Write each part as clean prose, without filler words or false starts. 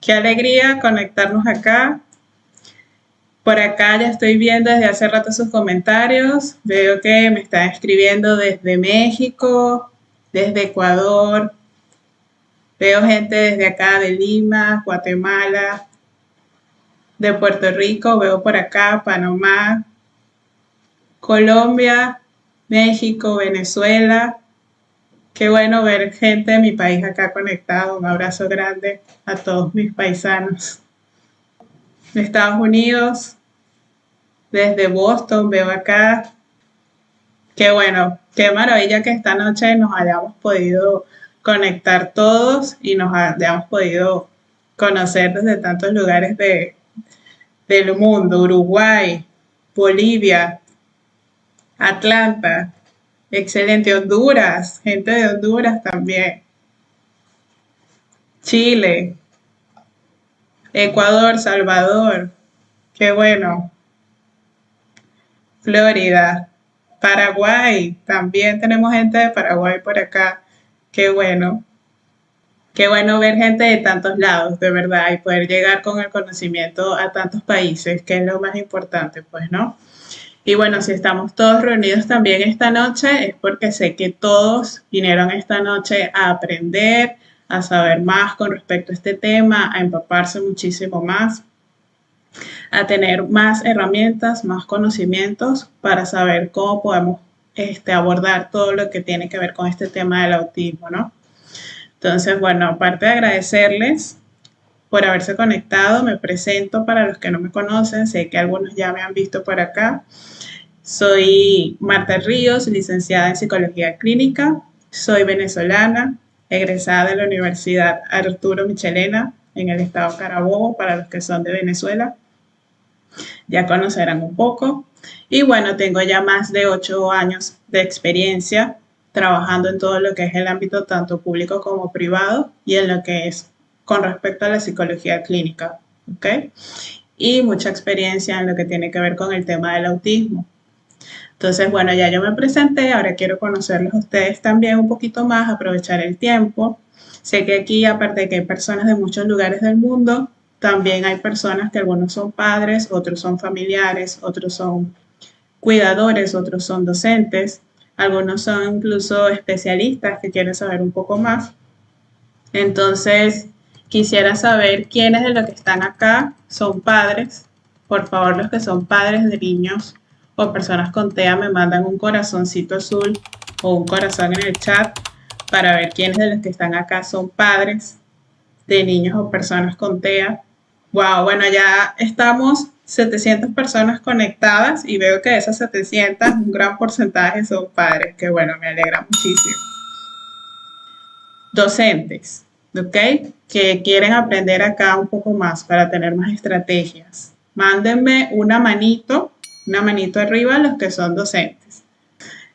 Qué alegría conectarnos acá. Por acá ya estoy viendo desde hace rato sus comentarios. Veo que me están escribiendo desde México, desde Ecuador. Veo gente desde acá de Lima, Guatemala, de Puerto Rico. Veo por acá Panamá, Colombia, México, Venezuela. Qué bueno ver gente de mi país acá conectado. Un abrazo grande a todos mis paisanos. De Estados Unidos, desde Boston, veo acá. Qué bueno, qué maravilla que esta noche nos hayamos podido conectar todos y nos hayamos podido conocer desde tantos lugares del mundo. Uruguay, Bolivia, Atlanta, excelente. Honduras, gente de Honduras también. Chile, Ecuador, Salvador, qué bueno. Florida, Paraguay, también tenemos gente de Paraguay por acá. Qué bueno. Qué bueno ver gente de tantos lados, de verdad, y poder llegar con el conocimiento a tantos países, que es lo más importante, pues, ¿no? Y bueno, si estamos todos reunidos también esta noche, es porque sé que todos vinieron esta noche a aprender, a saber más con respecto a este tema, a empaparse muchísimo más, a tener más herramientas, más conocimientos para saber cómo podemos abordar todo lo que tiene que ver con este tema del autismo, ¿no? Entonces, bueno, aparte de agradecerles por haberse conectado, me presento para los que no me conocen, sé que algunos ya me han visto por acá. Soy Marta Ríos, licenciada en Psicología Clínica, soy venezolana, egresada de la Universidad Arturo Michelena en el estado Carabobo, para los que son de Venezuela. Ya conocerán un poco. Y bueno, tengo ya más de 8 años de experiencia trabajando en todo lo que es el ámbito tanto público como privado y en lo que es con respecto a la psicología clínica, ¿ok? Y mucha experiencia en lo que tiene que ver con el tema del autismo. Entonces, bueno, ya yo me presenté, ahora quiero conocerlos a ustedes también un poquito más, aprovechar el tiempo. Sé que aquí, aparte de que hay personas de muchos lugares del mundo, también hay personas que algunos son padres, otros son familiares, otros son cuidadores, otros son docentes, algunos son incluso especialistas que quieren saber un poco más. Entonces, quisiera saber quiénes de los que están acá son padres. Por favor, los que son padres de niños o personas con TEA me mandan un corazoncito azul o un corazón en el chat para ver quiénes de los que están acá son padres de niños o personas con TEA. Wow, bueno, ya estamos 700 personas conectadas y veo que de esas 700 un gran porcentaje son padres, que bueno, me alegra muchísimo. Docentes, ¿ok? Que quieren aprender acá un poco más para tener más estrategias. Mándenme una manito arriba los que son docentes.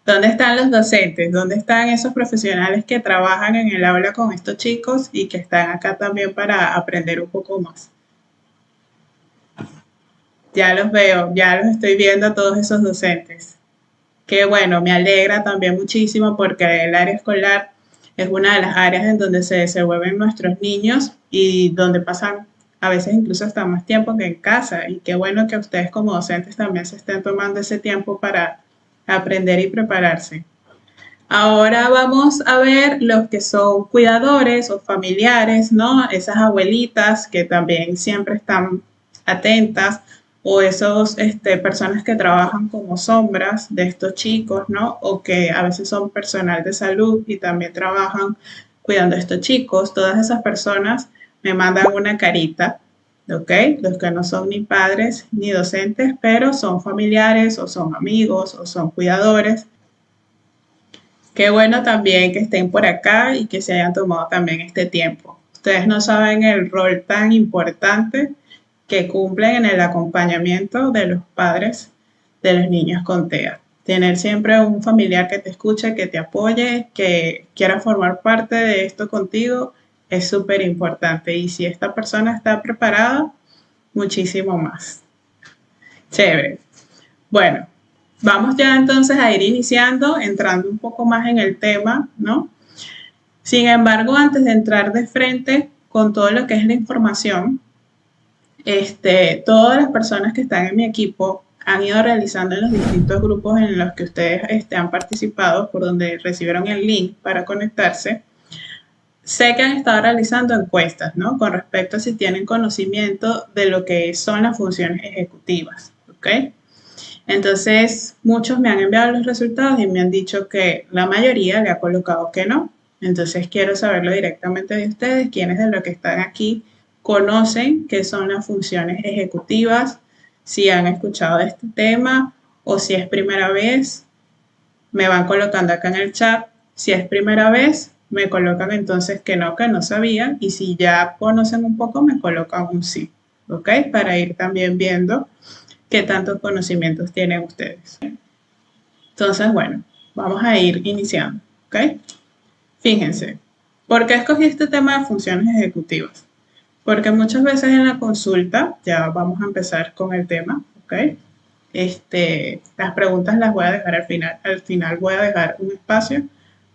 ¿Dónde están los docentes? ¿Dónde están esos profesionales que trabajan en el aula con estos chicos y que están acá también para aprender un poco más? Ya los veo, ya los estoy viendo a todos esos docentes. Qué bueno, me alegra también muchísimo porque el área escolar es una de las áreas en donde se desenvuelven nuestros niños y donde pasan a veces incluso hasta más tiempo que en casa. Y qué bueno que ustedes como docentes también se estén tomando ese tiempo para aprender y prepararse. Ahora vamos a ver los que son cuidadores o familiares, ¿no? Esas abuelitas que también siempre están atentas o esos personas que trabajan como sombras de estos chicos, ¿no? O que a veces son personal de salud y también trabajan cuidando a estos chicos. Todas esas personas me mandan una carita, ¿ok? Los que no son ni padres ni docentes, pero son familiares o son amigos o son cuidadores. Qué bueno también que estén por acá y que se hayan tomado también este tiempo. Ustedes no saben el rol tan importante que cumplen en el acompañamiento de los padres de los niños con TEA. Tener siempre un familiar que te escuche, que te apoye, que quiera formar parte de esto contigo es súper importante. Y si esta persona está preparada, muchísimo más. Chévere. Bueno, vamos ya entonces a ir iniciando, entrando un poco más en el tema, ¿no? Sin embargo, antes de entrar de frente con todo lo que es la información, todas las personas que están en mi equipo han ido realizando en los distintos grupos en los que ustedes han participado, por donde recibieron el link para conectarse. Sé que han estado realizando encuestas, ¿no? Con respecto a si tienen conocimiento de lo que son las funciones ejecutivas, ¿ok? Entonces, muchos me han enviado los resultados y me han dicho que la mayoría le ha colocado que no. Entonces, quiero saberlo directamente de ustedes, quiénes de los que están aquí conocen qué son las funciones ejecutivas, si han escuchado de este tema o si es primera vez, me van colocando acá en el chat. Si es primera vez, me colocan entonces que no sabían, y si ya conocen un poco, me colocan un sí, ¿ok? Para ir también viendo qué tantos conocimientos tienen ustedes. Entonces, bueno, vamos a ir iniciando, ¿ok? Fíjense, ¿por qué escogí este tema de funciones ejecutivas? Porque muchas veces en la consulta, ya vamos a empezar con el tema, ¿ok? Las preguntas las voy a dejar al final voy a dejar un espacio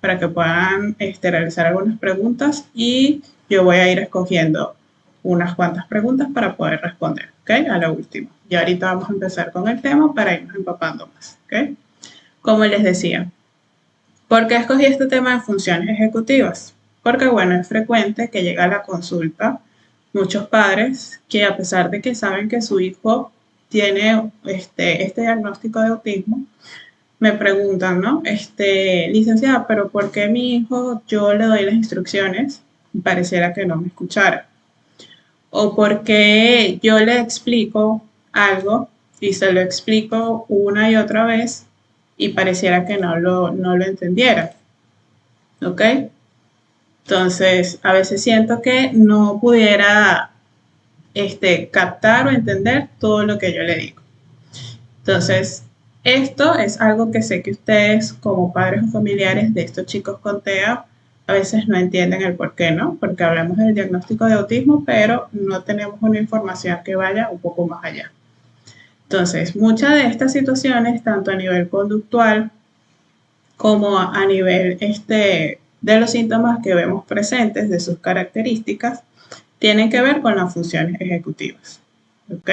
para que puedan realizar algunas preguntas y yo voy a ir escogiendo unas cuantas preguntas para poder responder, ¿ok? A lo último. Y ahorita vamos a empezar con el tema para irnos empapando más, ¿ok? Como les decía, ¿por qué escogí este tema de funciones ejecutivas? Porque, bueno, es frecuente que llega a la consulta muchos padres que, a pesar de que saben que su hijo tiene este diagnóstico de autismo, me preguntan, ¿no? Licenciada, pero ¿por qué mi hijo yo le doy las instrucciones y pareciera que no me escuchara? O por qué yo le explico algo y se lo explico una y otra vez y pareciera que no lo entendiera, ¿ok? Entonces, a veces siento que no pudiera captar o entender todo lo que yo le digo. Entonces, esto es algo que sé que ustedes, como padres o familiares de estos chicos con TEA, a veces no entienden el por qué, ¿no? Porque hablamos del diagnóstico de autismo, pero no tenemos una información que vaya un poco más allá. Entonces, muchas de estas situaciones, tanto a nivel conductual como a nivel de los síntomas que vemos presentes, de sus características, tienen que ver con las funciones ejecutivas, ¿ok?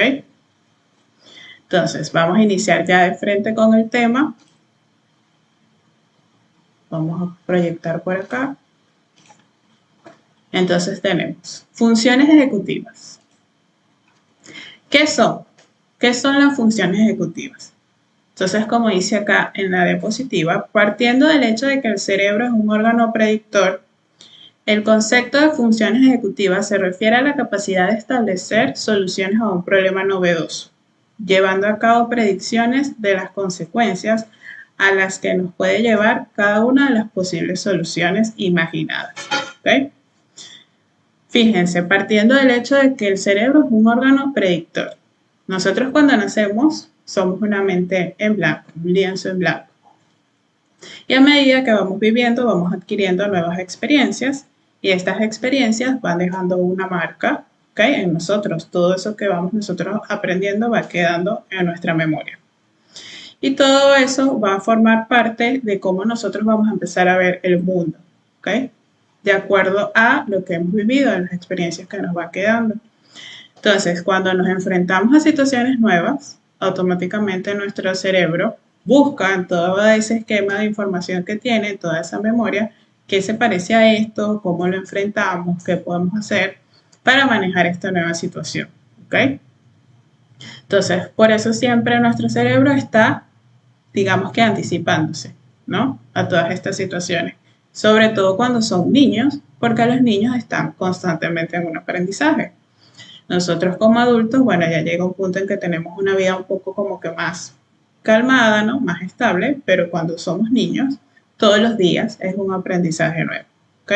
Entonces, vamos a iniciar ya de frente con el tema. Vamos a proyectar por acá. Entonces tenemos funciones ejecutivas. ¿Qué son? ¿Qué son las funciones ejecutivas? Entonces, como dice acá en la diapositiva, partiendo del hecho de que el cerebro es un órgano predictor, el concepto de funciones ejecutivas se refiere a la capacidad de establecer soluciones a un problema novedoso, llevando a cabo predicciones de las consecuencias a las que nos puede llevar cada una de las posibles soluciones imaginadas, ¿ok? Fíjense, partiendo del hecho de que el cerebro es un órgano predictor. Nosotros cuando nacemos somos una mente en blanco, un lienzo en blanco. Y a medida que vamos viviendo, vamos adquiriendo nuevas experiencias y estas experiencias van dejando una marca, ¿ok? En nosotros. Todo eso que vamos nosotros aprendiendo va quedando en nuestra memoria. Y todo eso va a formar parte de cómo nosotros vamos a empezar a ver el mundo, ¿ok? De acuerdo a lo que hemos vivido, a las experiencias que nos van quedando. Entonces, cuando nos enfrentamos a situaciones nuevas, automáticamente nuestro cerebro busca en todo ese esquema de información que tiene, toda esa memoria, qué se parece a esto, cómo lo enfrentamos, qué podemos hacer para manejar esta nueva situación, ¿ok? Entonces, por eso siempre nuestro cerebro está, digamos que anticipándose, ¿no? A todas estas situaciones. Sobre todo cuando son niños, porque los niños están constantemente en un aprendizaje. Nosotros como adultos, bueno, ya llega un punto en que tenemos una vida un poco como que más calmada, ¿no? Más estable, pero cuando somos niños, todos los días es un aprendizaje nuevo, ¿ok?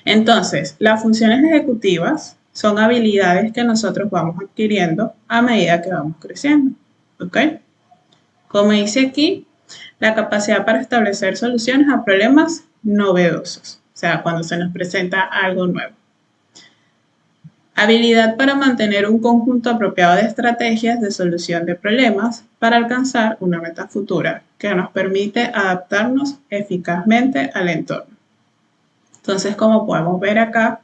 Entonces, las funciones ejecutivas son habilidades que nosotros vamos adquiriendo a medida que vamos creciendo, ¿ok? Como dice aquí, la capacidad para establecer soluciones a problemas novedosos, o sea, cuando se nos presenta algo nuevo. Habilidad para mantener un conjunto apropiado de estrategias de solución de problemas para alcanzar una meta futura que nos permite adaptarnos eficazmente al entorno. Entonces, como podemos ver acá,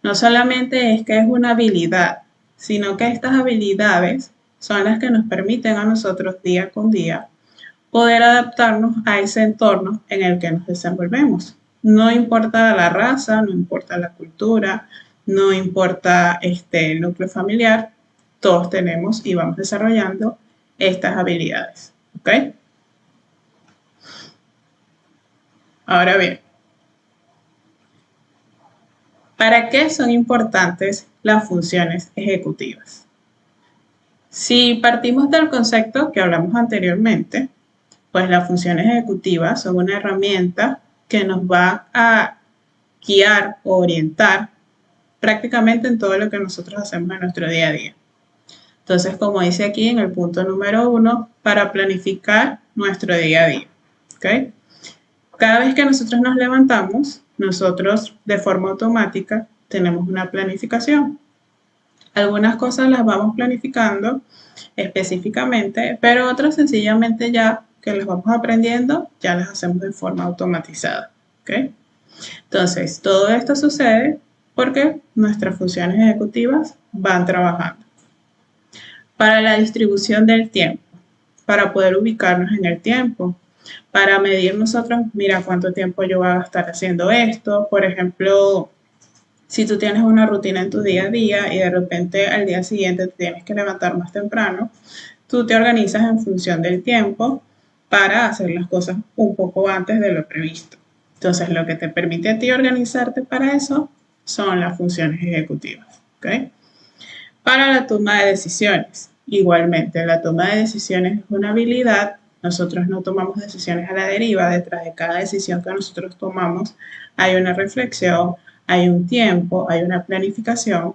No solamente es que es una habilidad, sino que estas habilidades son las que nos permiten a nosotros día con día poder adaptarnos a ese entorno en el que nos desenvolvemos. No importa la raza, no importa la cultura, no importa el núcleo familiar, todos tenemos y vamos desarrollando estas habilidades. ¿Ok? Ahora bien, ¿para qué son importantes las funciones ejecutivas? Si partimos del concepto que hablamos anteriormente, pues las funciones ejecutivas son una herramienta que nos va a guiar o orientar prácticamente en todo lo que nosotros hacemos en nuestro día a día. Entonces, como dice aquí en el punto número 1, para planificar nuestro día a día. ¿Okay? Cada vez que nosotros nos levantamos, nosotros de forma automática tenemos una planificación. Algunas cosas las vamos planificando específicamente, pero otras sencillamente ya que las vamos aprendiendo, ya las hacemos de forma automatizada. ¿Okay? Entonces, todo esto sucede porque nuestras funciones ejecutivas van trabajando. Para la distribución del tiempo, para poder ubicarnos en el tiempo, para medir nosotros, mira cuánto tiempo yo voy a estar haciendo esto. Por ejemplo, si tú tienes una rutina en tu día a día y de repente al día siguiente te tienes que levantar más temprano, tú te organizas en función del tiempo para hacer las cosas un poco antes de lo previsto. Entonces, lo que te permite a ti organizarte para eso son las funciones ejecutivas. ¿Okay? Para la toma de decisiones, igualmente, la toma de decisiones es una habilidad. Nosotros no tomamos decisiones a la deriva. Detrás de cada decisión que nosotros tomamos hay una reflexión, hay un tiempo, hay una planificación.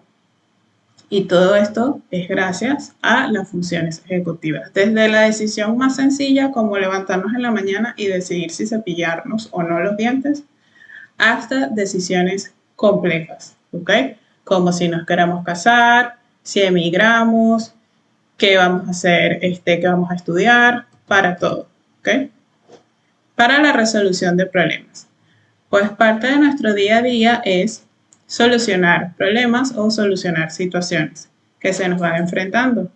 Y todo esto es gracias a las funciones ejecutivas. Desde la decisión más sencilla, como levantarnos en la mañana y decidir si cepillarnos o no los dientes, hasta decisiones complejas, ¿ok? Como si nos queremos casar, si emigramos, qué vamos a hacer, qué vamos a estudiar, para todo, ¿ok? Para la resolución de problemas. Pues parte de nuestro día a día es solucionar problemas o solucionar situaciones que se nos van enfrentando.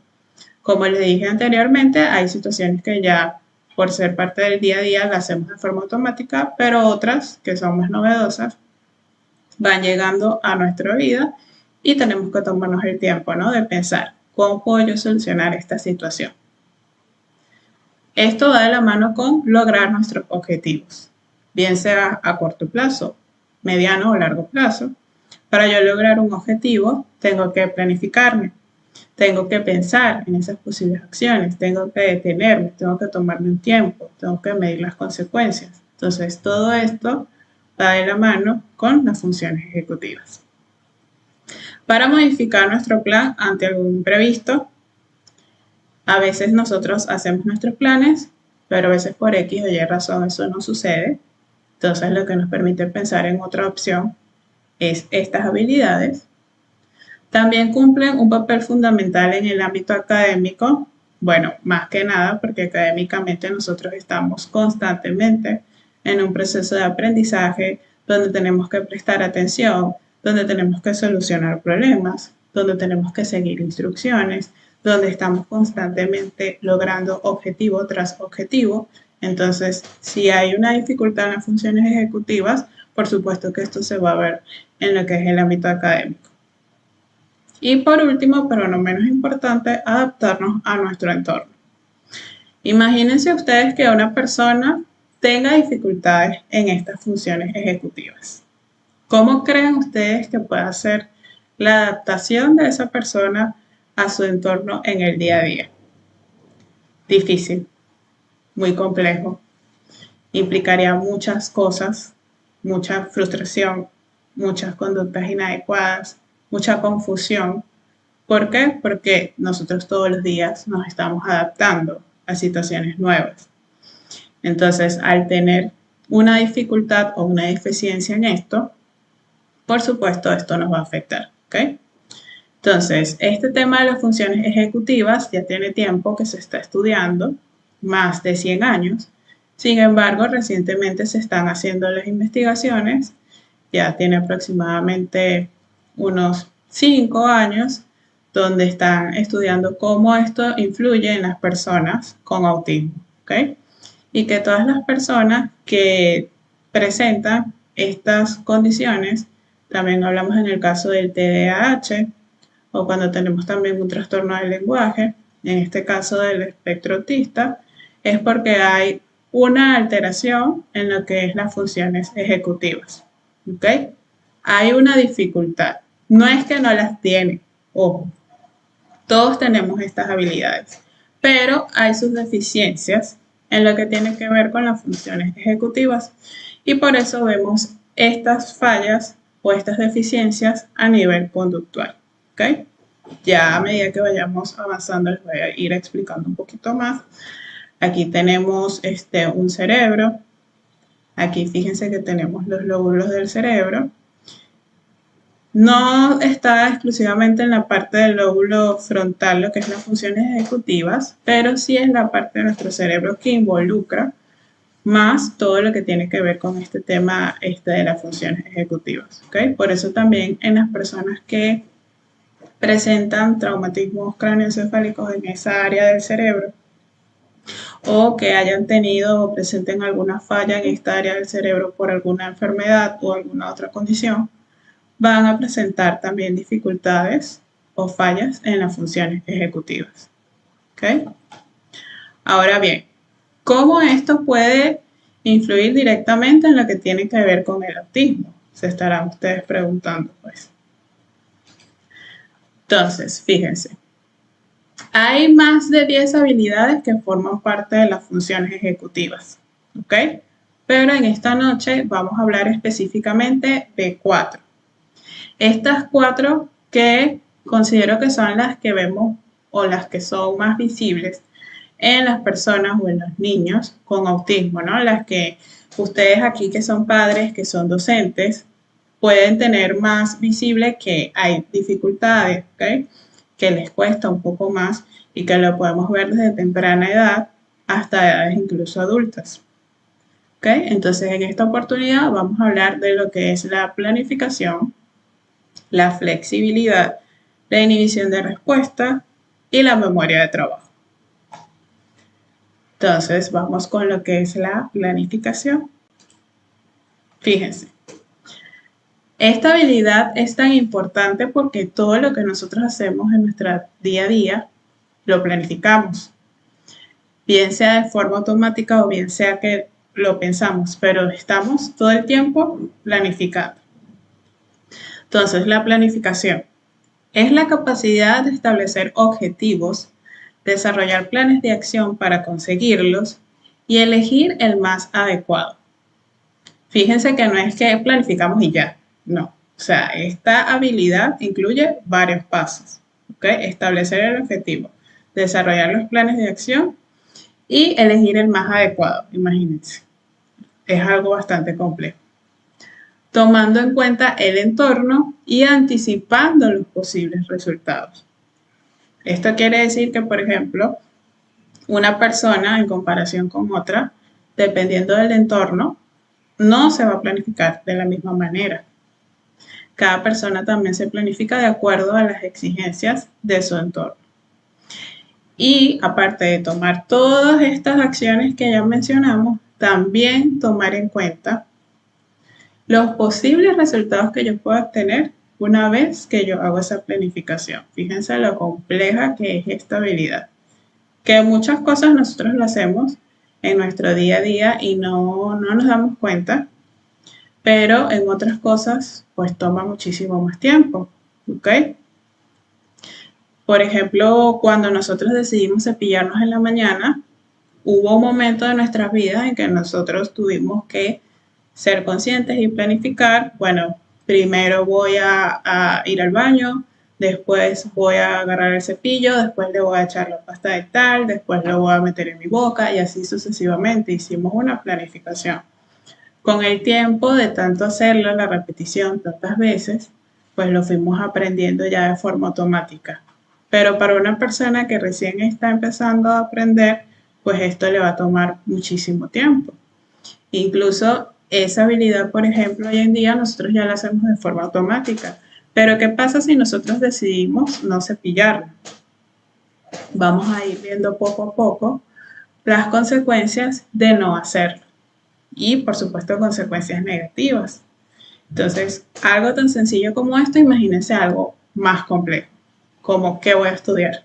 Como les dije anteriormente, hay situaciones que ya por ser parte del día a día las hacemos de forma automática, pero otras que son más novedosas van llegando a nuestra vida y tenemos que tomarnos el tiempo, ¿no? De pensar, ¿cómo puedo yo solucionar esta situación? Esto va de la mano con lograr nuestros objetivos, bien sea a corto plazo, mediano o largo plazo. Para yo lograr un objetivo, tengo que planificarme, tengo que pensar en esas posibles acciones, tengo que detenerme, tengo que tomarme un tiempo, tengo que medir las consecuencias. Entonces, todo esto va de la mano con las funciones ejecutivas. Para modificar nuestro plan ante algún imprevisto, a veces nosotros hacemos nuestros planes, pero a veces por X o Y razón eso no sucede. Entonces, lo que nos permite pensar en otra opción es estas habilidades. También cumplen un papel fundamental en el ámbito académico. Bueno, más que nada porque académicamente nosotros estamos constantemente en un proceso de aprendizaje donde tenemos que prestar atención, donde tenemos que solucionar problemas, donde tenemos que seguir instrucciones, donde estamos constantemente logrando objetivo tras objetivo. Entonces, si hay una dificultad en las funciones ejecutivas, por supuesto que esto se va a ver en lo que es el ámbito académico. Y por último, pero no menos importante, adaptarnos a nuestro entorno. Imagínense ustedes que una persona tenga dificultades en estas funciones ejecutivas. ¿Cómo creen ustedes que puede ser la adaptación de esa persona a su entorno en el día a día? Difícil, muy complejo, implicaría muchas cosas, mucha frustración, muchas conductas inadecuadas, mucha confusión. ¿Por qué? Porque nosotros todos los días nos estamos adaptando a situaciones nuevas. Entonces, al tener una dificultad o una deficiencia en esto, por supuesto, esto nos va a afectar, ¿ok? Entonces, este tema de las funciones ejecutivas ya tiene tiempo que se está estudiando, más de 100 años. Sin embargo, recientemente se están haciendo las investigaciones, ya tiene aproximadamente unos 5 años, donde están estudiando cómo esto influye en las personas con autismo, ¿ok? Y que todas las personas que presentan estas condiciones, también hablamos en el caso del TDAH, o cuando tenemos también un trastorno del lenguaje, en este caso del espectro autista, es porque hay una alteración en lo que es las funciones ejecutivas. ¿Ok? Hay una dificultad. No es que no las tiene, ojo, todos tenemos estas habilidades, pero hay sus deficiencias en lo que tiene que ver con las funciones ejecutivas y por eso vemos estas fallas o estas deficiencias a nivel conductual. ¿Ok? Ya a medida que vayamos avanzando les voy a ir explicando un poquito más. Aquí tenemos un cerebro. Aquí fíjense que tenemos los lóbulos del cerebro. No está exclusivamente en la parte del lóbulo frontal, lo que es las funciones ejecutivas, pero sí es la parte de nuestro cerebro que involucra más todo lo que tiene que ver con este tema de las funciones ejecutivas. ¿Okay? Por eso también en las personas que presentan traumatismos cráneoencefálicos en esa área del cerebro o que hayan tenido o presenten alguna falla en esta área del cerebro por alguna enfermedad o alguna otra condición, van a presentar también dificultades o fallas en las funciones ejecutivas. ¿Okay? Ahora bien, ¿cómo esto puede influir directamente en lo que tiene que ver con el autismo? Se estarán ustedes preguntando, pues. Entonces, fíjense, hay más de 10 habilidades que forman parte de las funciones ejecutivas, ¿ok? Pero en esta noche vamos a hablar específicamente de 4. Estas 4 que considero que son las que vemos o las que son más visibles en las personas o en los niños con autismo, ¿no? Las que ustedes aquí que son padres, que son docentes, pueden tener más visible que hay dificultades, ¿ok? Que les cuesta un poco más y que lo podemos ver desde temprana edad hasta edades incluso adultas. ¿Ok? Entonces, en esta oportunidad vamos a hablar de lo que es la planificación, la flexibilidad, la inhibición de respuesta y la memoria de trabajo. Entonces, vamos con lo que es la planificación. Fíjense. Esta habilidad es tan importante porque todo lo que nosotros hacemos en nuestro día a día lo planificamos, bien sea de forma automática o bien sea que lo pensamos, pero estamos todo el tiempo planificando. Entonces, la planificación es la capacidad de establecer objetivos, desarrollar planes de acción para conseguirlos y elegir el más adecuado. Fíjense que no es que planificamos y ya, no. O sea, esta habilidad incluye varios pasos. ¿Okay? Establecer el objetivo, desarrollar los planes de acción y elegir el más adecuado, imagínense. Es algo bastante complejo. Tomando en cuenta el entorno y anticipando los posibles resultados. Esto quiere decir que, por ejemplo, una persona en comparación con otra, dependiendo del entorno, no se va a planificar de la misma manera. Cada persona también se planifica de acuerdo a las exigencias de su entorno. Y aparte de tomar todas estas acciones que ya mencionamos, también tomar en cuenta los posibles resultados que yo puedo obtener una vez que yo hago esa planificación. Fíjense lo compleja que es esta habilidad. Que muchas cosas nosotros lo hacemos en nuestro día a día y no nos damos cuenta, pero en otras cosas pues toma muchísimo más tiempo. ¿Ok? Por ejemplo, cuando nosotros decidimos cepillarnos en la mañana, hubo un momento de nuestras vidas en que nosotros tuvimos que ser conscientes y planificar, bueno, primero voy a ir al baño, después voy a agarrar el cepillo, después le voy a echar la pasta de tal, después lo voy a meter en mi boca y así sucesivamente. Hicimos una planificación. Con el tiempo de tanto hacerlo, la repetición tantas veces, pues lo fuimos aprendiendo ya de forma automática. Pero para una persona que recién está empezando a aprender, pues esto le va a tomar muchísimo tiempo. Incluso esa habilidad, por ejemplo, hoy en día nosotros ya la hacemos de forma automática, Pero ¿qué pasa si nosotros decidimos no cepillarlo? Vamos a ir viendo poco a poco las consecuencias de no hacerlo y por supuesto consecuencias negativas. Entonces, algo tan sencillo como esto, imagínense algo más complejo, como qué voy a estudiar,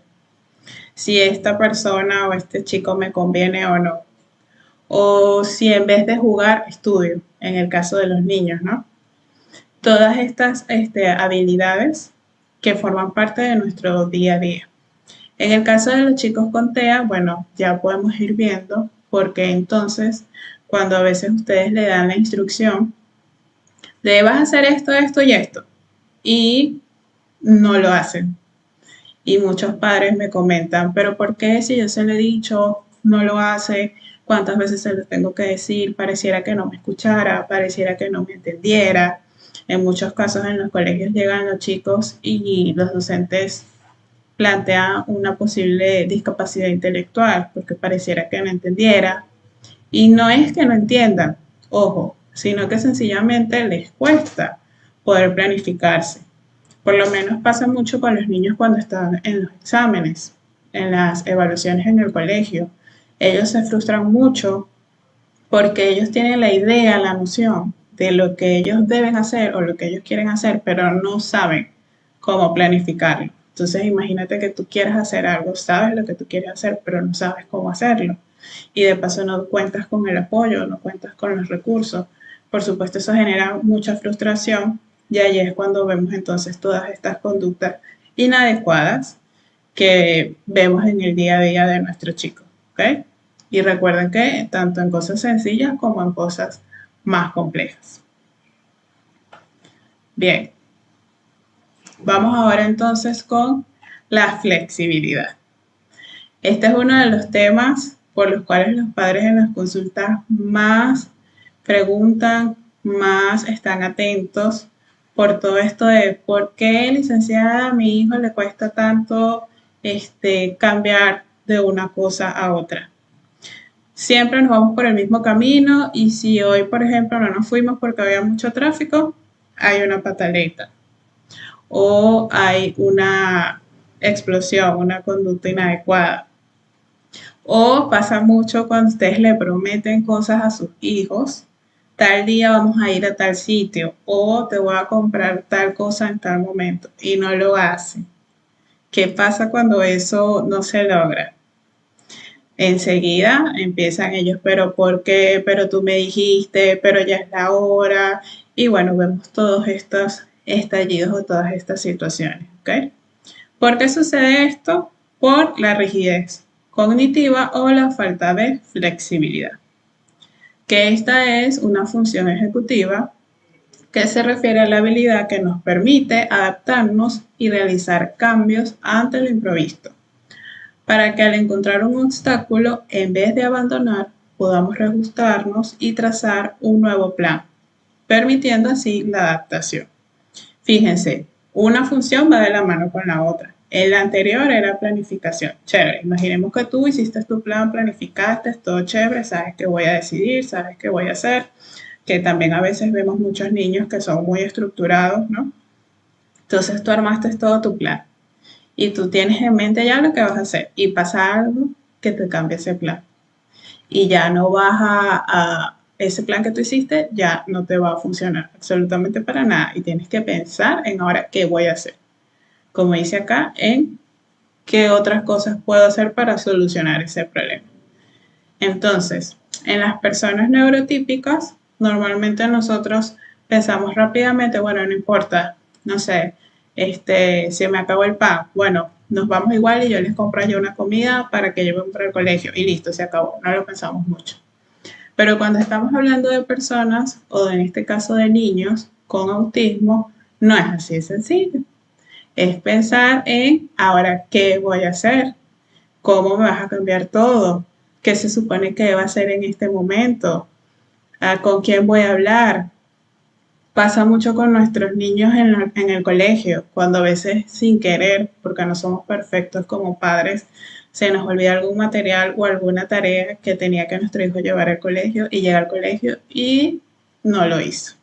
si esta persona o este chico me conviene o no, o si en vez de jugar estudio, en el caso de los niños, ¿no? Todas estas habilidades que forman parte de nuestro día a día. En el caso de los chicos con TEA, bueno, ya podemos ir viendo porque entonces cuando a veces ustedes le dan la instrucción de vas a hacer esto, esto y esto, y no lo hacen. Y muchos padres me comentan, pero ¿por qué si yo se lo he dicho, no lo hace? ¿Cuántas veces se lo tengo que decir? Pareciera que no me escuchara, pareciera que no me entendiera. En muchos casos en los colegios llegan los chicos y los docentes plantean una posible discapacidad intelectual porque pareciera que no entendiera. Y no es que no entiendan, ojo, sino que sencillamente les cuesta poder planificarse. Por lo menos pasa mucho con los niños cuando están en los exámenes, en las evaluaciones en el colegio. Ellos se frustran mucho porque ellos tienen la idea, la noción de lo que ellos deben hacer o lo que ellos quieren hacer, pero no saben cómo planificarlo. Entonces imagínate que tú quieres hacer algo, sabes lo que tú quieres hacer, pero no sabes cómo hacerlo. Y de paso no cuentas con el apoyo, no cuentas con los recursos. Por supuesto, eso genera mucha frustración y ahí es cuando vemos entonces todas estas conductas inadecuadas que vemos en el día a día de nuestros chicos. ¿Ok? Y recuerden que tanto en cosas sencillas como en cosas más complejas. Bien, vamos ahora entonces con la flexibilidad. Este es uno de los temas por los cuales los padres en las consultas más preguntan, más están atentos por todo esto de por qué, licenciada, a mi hijo le cuesta tanto cambiar de una cosa a otra. Siempre nos vamos por el mismo camino y si hoy, por ejemplo, no nos fuimos porque había mucho tráfico, hay una pataleta o hay una explosión, una conducta inadecuada. O pasa mucho cuando ustedes le prometen cosas a sus hijos, tal día vamos a ir a tal sitio o te voy a comprar tal cosa en tal momento y no lo hacen. ¿Qué pasa cuando eso no se logra? Enseguida empiezan ellos, pero ¿por qué? Pero tú me dijiste, pero ya es la hora. Y bueno, vemos todos estos estallidos o todas estas situaciones, ¿ok? ¿Por qué sucede esto? Por la rigidez cognitiva o la falta de flexibilidad. Que esta es una función ejecutiva que se refiere a la habilidad que nos permite adaptarnos y realizar cambios ante lo imprevisto, para que al encontrar un obstáculo, en vez de abandonar, podamos reajustarnos y trazar un nuevo plan, permitiendo así la adaptación. Fíjense, una función va de la mano con la otra. En la anterior era planificación. Chévere, imaginemos que tú hiciste tu plan, planificaste, todo chévere, sabes qué voy a decidir, sabes qué voy a hacer, que también a veces vemos muchos niños que son muy estructurados, ¿no? Entonces tú armaste todo tu plan y tú tienes en mente ya lo que vas a hacer y pasa algo que te cambia ese plan y ya no vas a ese plan que tú hiciste, ya no te va a funcionar absolutamente para nada y tienes que pensar en ahora qué voy a hacer. Como dice acá, en qué otras cosas puedo hacer para solucionar ese problema. Entonces, en las personas neurotípicas, normalmente nosotros pensamos rápidamente, bueno, no importa, no sé, se me acabó el pan, bueno, nos vamos igual y yo les compro ya una comida para que lleven para el colegio y listo, se acabó, no lo pensamos mucho. Pero cuando estamos hablando de personas, o en este caso de niños con autismo, no es así de sencillo. Es pensar en ahora qué voy a hacer, cómo me vas a cambiar todo, qué se supone que va a hacer en este momento, con quién voy a hablar. Pasa mucho con nuestros niños en el colegio, cuando a veces sin querer, porque no somos perfectos como padres, se nos olvida algún material o alguna tarea que tenía que nuestro hijo llevar al colegio y llega al colegio y no lo hizo.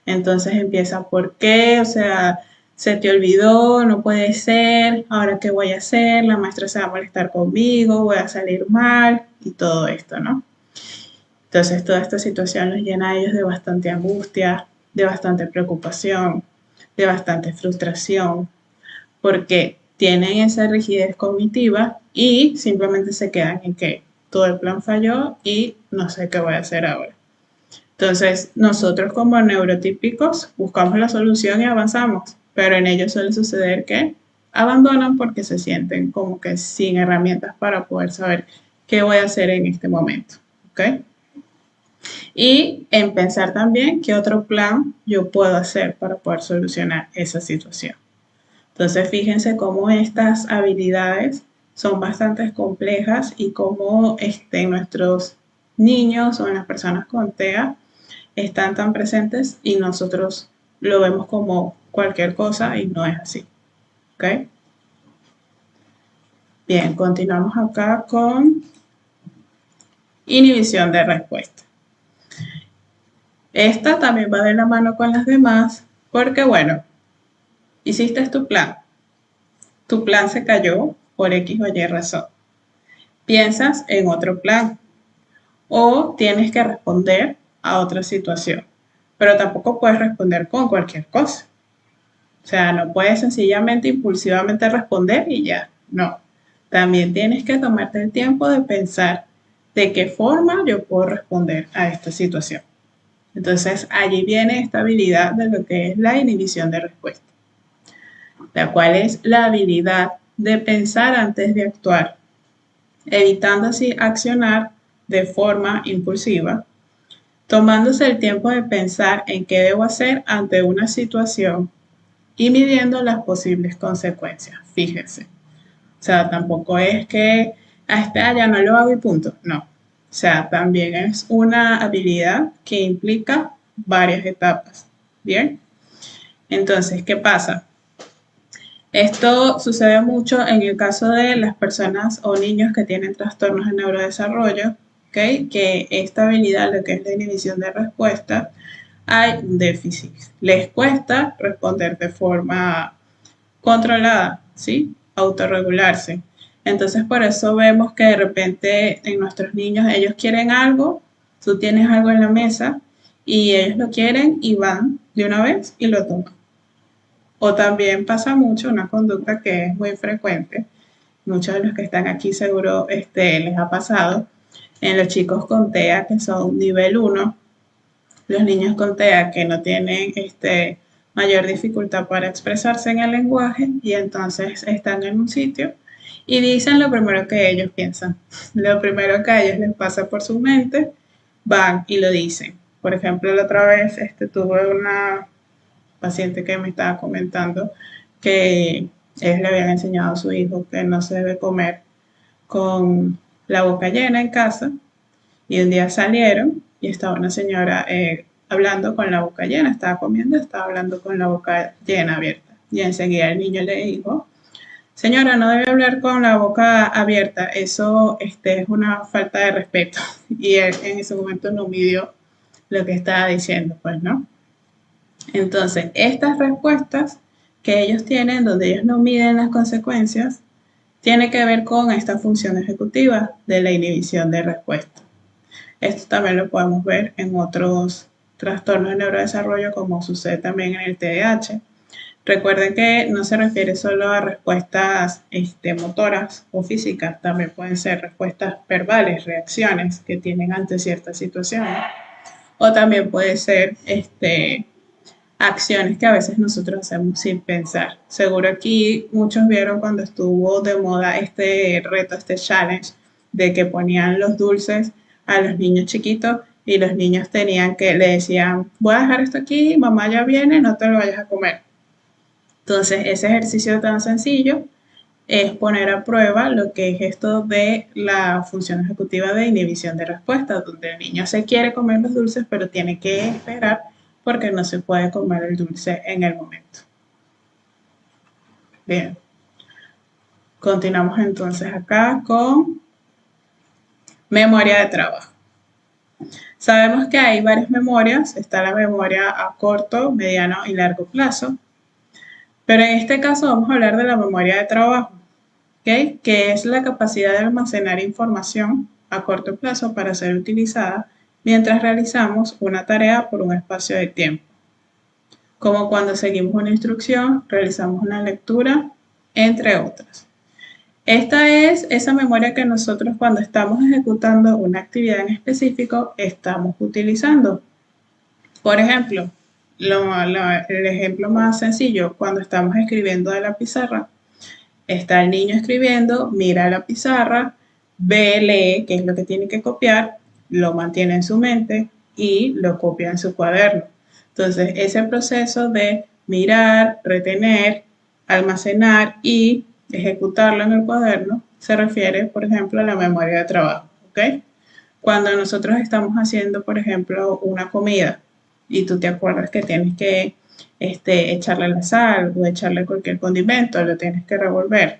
Entonces empieza, ¿por qué? O sea, se te olvidó, no puede ser, ahora qué voy a hacer, la maestra se va a molestar conmigo, voy a salir mal y todo esto, ¿no? Entonces toda esta situación los llena a ellos de bastante angustia, de bastante preocupación, de bastante frustración, porque tienen esa rigidez cognitiva y simplemente se quedan en que todo el plan falló y no sé qué voy a hacer ahora. Entonces, nosotros como neurotípicos buscamos la solución y avanzamos, pero en ellos suele suceder que abandonan porque se sienten como que sin herramientas para poder saber qué voy a hacer en este momento. ¿Ok? Y en pensar también qué otro plan yo puedo hacer para poder solucionar esa situación. Entonces, fíjense cómo estas habilidades son bastante complejas y cómo nuestros niños o en las personas con TEA están tan presentes y nosotros lo vemos como cualquier cosa y no es así. ¿Ok? Bien, continuamos acá con inhibición de respuesta. Esta también va de la mano con las demás porque, bueno, hiciste tu plan se cayó por X o Y razón. Piensas en otro plan o tienes que responder a otra situación, pero tampoco puedes responder con cualquier cosa. O sea, no puedes sencillamente impulsivamente responder y ya, no. También tienes que tomarte el tiempo de pensar de qué forma yo puedo responder a esta situación. Entonces, allí viene esta habilidad de lo que es la inhibición de respuesta, la cual es la habilidad de pensar antes de actuar, evitando así accionar de forma impulsiva, tomándose el tiempo de pensar en qué debo hacer ante una situación y midiendo las posibles consecuencias. Fíjense. O sea, tampoco es que ya no lo hago y punto. No. O sea, también es una habilidad que implica varias etapas. Bien. Entonces, ¿qué pasa? Esto sucede mucho en el caso de las personas o niños que tienen trastornos de neurodesarrollo, ¿okay? Que esta habilidad, lo que es la inhibición de respuesta, hay un déficit. Les cuesta responder de forma controlada, ¿sí? Autorregularse. Entonces, por eso vemos que de repente en nuestros niños ellos quieren algo, tú tienes algo en la mesa y ellos lo quieren y van de una vez y lo toman. O también pasa mucho una conducta que es muy frecuente, muchos de los que están aquí seguro les ha pasado, en los chicos con TEA que son nivel 1, los niños con TEA que no tienen mayor dificultad para expresarse en el lenguaje y entonces están en un sitio y dicen lo primero que ellos piensan, lo primero que a ellos les pasa por su mente, van y lo dicen. Por ejemplo, la otra vez tuve una paciente que me estaba comentando que ellos le habían enseñado a su hijo que no se debe comer con la boca llena en casa y un día salieron y estaba una señora hablando con la boca llena, estaba comiendo, estaba hablando con la boca llena abierta y enseguida el niño le dijo: señora, no debe hablar con la boca abierta, eso es una falta de respeto. Y él en ese momento no midió lo que estaba diciendo, pues, ¿no? Entonces, estas respuestas que ellos tienen, donde ellos no miden las consecuencias, tiene que ver con esta función ejecutiva de la inhibición de respuesta. Esto también lo podemos ver en otros trastornos de neurodesarrollo, como sucede también en el TDAH. Recuerden que no se refiere solo a respuestas motoras o físicas, también pueden ser respuestas verbales, reacciones que tienen ante ciertas situaciones, o también puede ser acciones que a veces nosotros hacemos sin pensar. Seguro aquí muchos vieron cuando estuvo de moda este reto, este challenge, de que ponían los dulces a los niños chiquitos y los niños tenían que, le decían: voy a dejar esto aquí, mamá ya viene, no te lo vayas a comer. Entonces, ese ejercicio tan sencillo es poner a prueba lo que es esto de la función ejecutiva de inhibición de respuesta, donde el niño se quiere comer los dulces, pero tiene que esperar porque no se puede comer el dulce en el momento. Bien. Continuamos entonces acá con memoria de trabajo. Sabemos que hay varias memorias. Está la memoria a corto, mediano y largo plazo. Pero en este caso vamos a hablar de la memoria de trabajo, ¿ok? Que es la capacidad de almacenar información a corto plazo para ser utilizada mientras realizamos una tarea por un espacio de tiempo, como cuando seguimos una instrucción, realizamos una lectura, entre otras. Esta es esa memoria que nosotros cuando estamos ejecutando una actividad en específico estamos utilizando. Por ejemplo, el ejemplo más sencillo, cuando estamos escribiendo de la pizarra, está el niño escribiendo, mira la pizarra, ve, lee qué es lo que tiene que copiar, lo mantiene en su mente y lo copia en su cuaderno. Entonces, ese proceso de mirar, retener, almacenar y ejecutarlo en el cuaderno se refiere, por ejemplo, a la memoria de trabajo, ¿ok? Cuando nosotros estamos haciendo, por ejemplo, una comida y tú te acuerdas que tienes que echarle la sal o echarle cualquier condimento, lo tienes que revolver.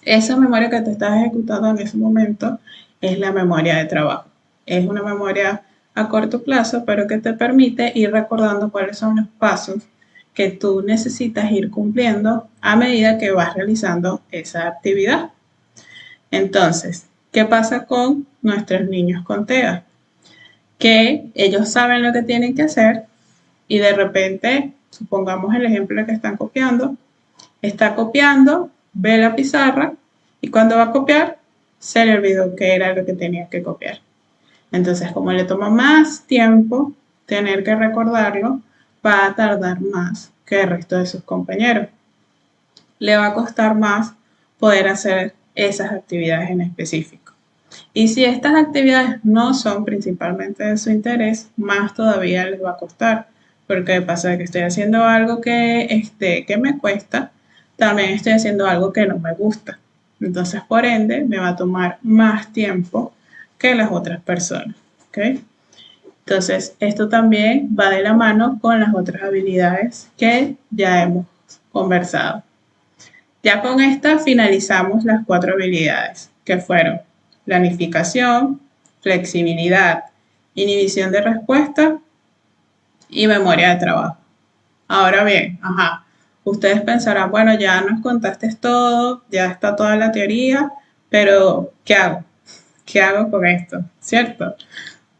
Esa memoria que te estás ejecutando en ese momento es la memoria de trabajo. Es una memoria a corto plazo, pero que te permite ir recordando cuáles son los pasos que tú necesitas ir cumpliendo a medida que vas realizando esa actividad. Entonces, ¿qué pasa con nuestros niños con TEA? Que ellos saben lo que tienen que hacer y de repente, supongamos el ejemplo que están copiando, está copiando, ve la pizarra y cuando va a copiar, se le olvidó qué era lo que tenía que copiar. Entonces, como le toma más tiempo tener que recordarlo, va a tardar más que el resto de sus compañeros. Le va a costar más poder hacer esas actividades en específico. Y si estas actividades no son principalmente de su interés, más todavía les va a costar, porque pasa que estoy haciendo algo que me cuesta, también estoy haciendo algo que no me gusta. Entonces, por ende, me va a tomar más tiempo que las otras personas. ¿Ok? Entonces, esto también va de la mano con las otras habilidades que ya hemos conversado. Ya con esta finalizamos las 4 habilidades, que fueron planificación, flexibilidad, inhibición de respuesta y memoria de trabajo. Ahora bien, ustedes pensarán, bueno, ya nos contaste todo, ya está toda la teoría, pero ¿qué hago? ¿Qué hago con esto? ¿Cierto?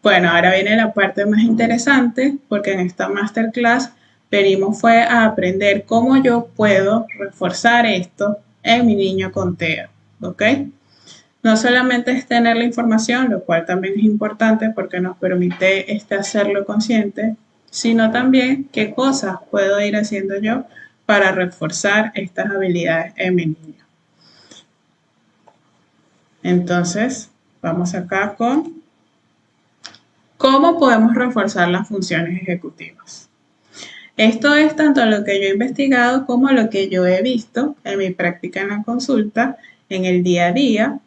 Bueno, ahora viene la parte más interesante porque en esta masterclass venimos fue a aprender cómo yo puedo reforzar esto en mi niño con TEA, ¿ok? No solamente es tener la información, lo cual también es importante porque nos permite hacerlo consciente, sino también qué cosas puedo ir haciendo yo para reforzar estas habilidades en mi niño. Entonces, vamos acá con cómo podemos reforzar las funciones ejecutivas. Esto es tanto lo que yo he investigado como lo que yo he visto en mi práctica en la consulta, en el día a día,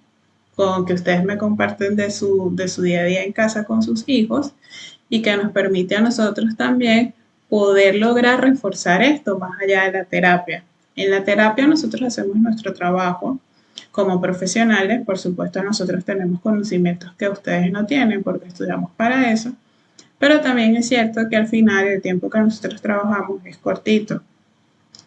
con que ustedes me comparten de su día a día en casa con sus hijos y que nos permite a nosotros también poder lograr reforzar esto más allá de la terapia. En la terapia nosotros hacemos nuestro trabajo como profesionales, por supuesto nosotros tenemos conocimientos que ustedes no tienen porque estudiamos para eso, pero también es cierto que al final el tiempo que nosotros trabajamos es cortito.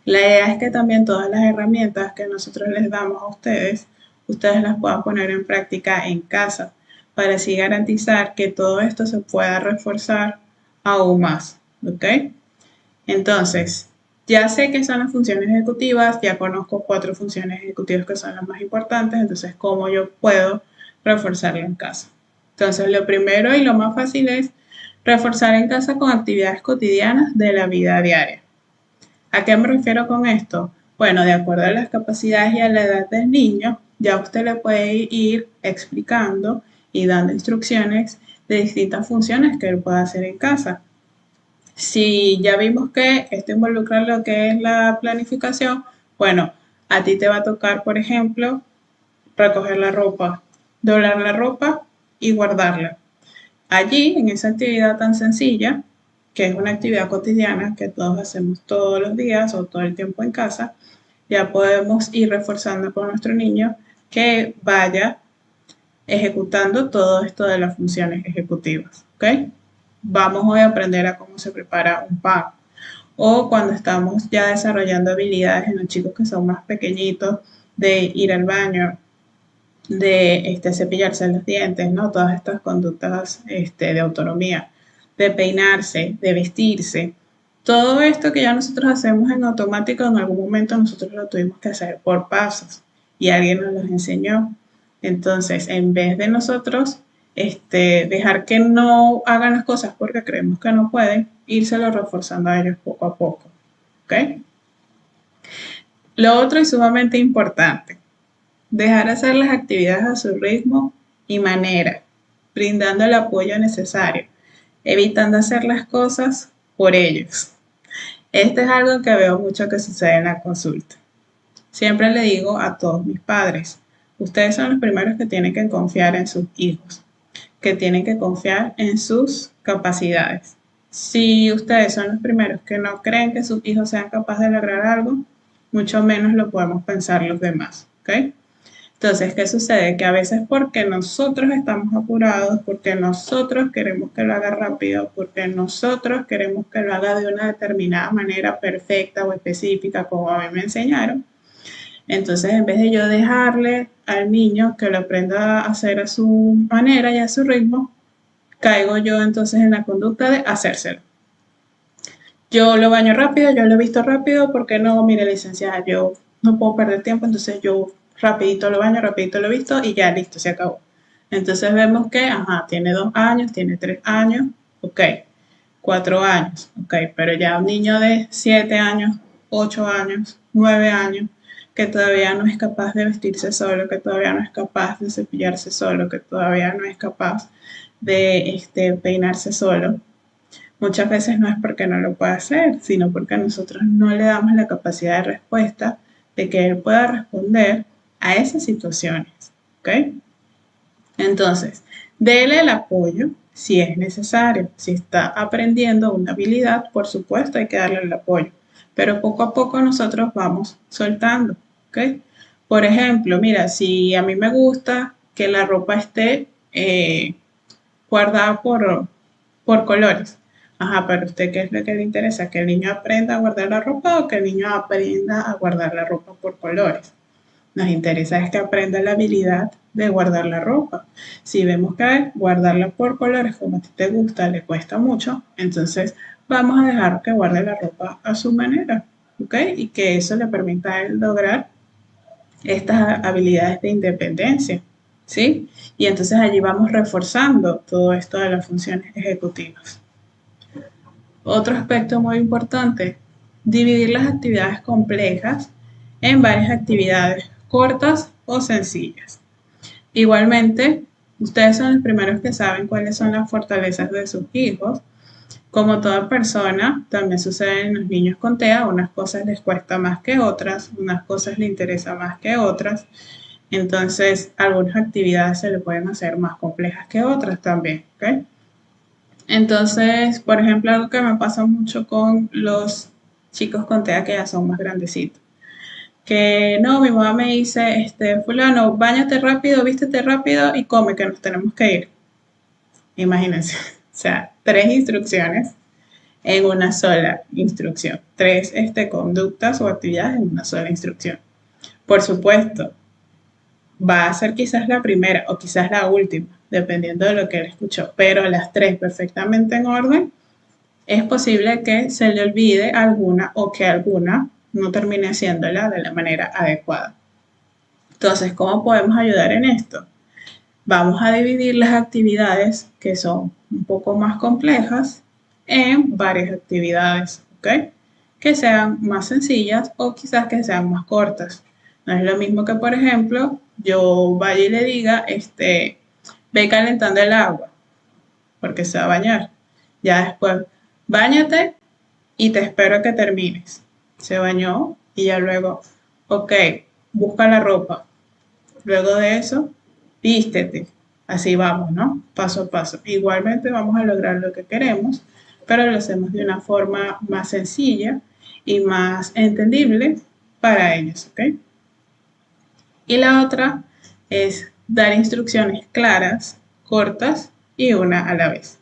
La idea es que también todas las herramientas que nosotros les damos a ustedes, ustedes las puedan poner en práctica en casa para así garantizar que todo esto se pueda reforzar aún más. ¿Ok? Entonces, ya sé que son las funciones ejecutivas, ya conozco 4 funciones ejecutivas que son las más importantes, entonces, ¿cómo yo puedo reforzarlo en casa? Entonces, lo primero y lo más fácil es reforzar en casa con actividades cotidianas de la vida diaria. ¿A qué me refiero con esto? Bueno, de acuerdo a las capacidades y a la edad del niño, ya usted le puede ir explicando y dando instrucciones de distintas funciones que él pueda hacer en casa. Si ya vimos que esto involucra lo que es la planificación, bueno, a ti te va a tocar, por ejemplo, recoger la ropa, doblar la ropa y guardarla. Allí, en esa actividad tan sencilla, que es una actividad cotidiana que todos hacemos todos los días o todo el tiempo en casa, ya podemos ir reforzando con nuestro niño que vaya ejecutando todo esto de las funciones ejecutivas. ¿Ok? Vamos hoy a aprender a cómo se prepara un pan o cuando estamos ya desarrollando habilidades en los chicos que son más pequeñitos, de ir al baño, de cepillarse los dientes, ¿no? Todas estas conductas de autonomía, de peinarse, de vestirse. Todo esto que ya nosotros hacemos en automático, en algún momento nosotros lo tuvimos que hacer por pasos y alguien nos los enseñó. Entonces, en vez de nosotros dejar que no hagan las cosas porque creemos que no pueden, írselo reforzando a ellos poco a poco. ¿Ok? Lo otro es sumamente importante. Dejar hacer las actividades a su ritmo y manera, brindando el apoyo necesario, evitando hacer las cosas por ellos. Esto es algo que veo mucho que sucede en la consulta. Siempre le digo a todos mis padres, ustedes son los primeros que tienen que confiar en sus hijos, que tienen que confiar en sus capacidades. Si ustedes son los primeros que no creen que sus hijos sean capaces de lograr algo, mucho menos lo podemos pensar los demás, ¿ok? Entonces, ¿qué sucede? Que a veces porque nosotros estamos apurados, porque nosotros queremos que lo haga rápido, porque nosotros queremos que lo haga de una determinada manera perfecta o específica, como a mí me enseñaron, entonces en vez de yo dejarle al niño que lo aprenda a hacer a su manera y a su ritmo, caigo yo entonces en la conducta de hacérselo. Yo lo baño rápido, yo lo he visto rápido, porque no, mire licenciada, yo no puedo perder tiempo, entonces yo rapidito lo baño, rapidito lo he visto y ya listo, se acabó. Entonces vemos que, ajá, tiene 2 años, tiene 3 años, ok, 4 años, ok, pero ya un niño de 7 años, 8 años, 9 años, que todavía no es capaz de vestirse solo, que todavía no es capaz de cepillarse solo, que todavía no es capaz de peinarse solo. Muchas veces no es porque no lo pueda hacer, sino porque nosotros no le damos la capacidad de respuesta de que él pueda responder a esas situaciones. ¿Ok? Entonces, déle el apoyo si es necesario. Si está aprendiendo una habilidad, por supuesto hay que darle el apoyo. Pero poco a poco nosotros vamos soltando. ¿Ok? Por ejemplo, mira, si a mí me gusta que la ropa esté guardada por colores. Ajá, pero usted, ¿qué es lo que le interesa? ¿Que el niño aprenda a guardar la ropa o que el niño aprenda a guardar la ropa por colores? Nos interesa es que aprenda la habilidad de guardar la ropa. Si vemos que guardarla por colores, como a ti te gusta, le cuesta mucho, entonces vamos a dejar que guarde la ropa a su manera, ¿ok? Y que eso le permita a él lograr estas habilidades de independencia, ¿sí? Y entonces allí vamos reforzando todo esto de las funciones ejecutivas. Otro aspecto muy importante, dividir las actividades complejas en varias actividades cortas o sencillas. Igualmente, ustedes son los primeros que saben cuáles son las fortalezas de sus hijos. Como toda persona, también sucede en los niños con TEA, unas cosas les cuesta más que otras, unas cosas les interesa más que otras. Entonces, algunas actividades se le pueden hacer más complejas que otras también, ¿ok? Entonces, por ejemplo, algo que me pasa mucho con los chicos con TEA que ya son más grandecitos. Que no, mi mamá me dice, fulano, báñate rápido, vístete rápido y come, que nos tenemos que ir. Imagínense, o sea, 3 instrucciones en una sola instrucción. 3 conductas o actividades en una sola instrucción. Por supuesto, va a ser quizás la primera o quizás la última, dependiendo de lo que él escuchó, pero las 3 perfectamente en orden, es posible que se le olvide alguna o que alguna no termine haciéndola de la manera adecuada. Entonces, ¿cómo podemos ayudar en esto? Vamos a dividir las actividades que son un poco más complejas en varias actividades, ¿ok? Que sean más sencillas o quizás que sean más cortas. No es lo mismo que, por ejemplo, yo vaya y le diga, ve calentando el agua, porque se va a bañar. Ya después, báñate y te espero a que termines. Se bañó y ya luego, ok, busca la ropa. Luego de eso, vístete. Así vamos, ¿no? Paso a paso. Igualmente vamos a lograr lo que queremos, pero lo hacemos de una forma más sencilla y más entendible para ellos, ¿ok? Y la otra es dar instrucciones claras, cortas y una a la vez.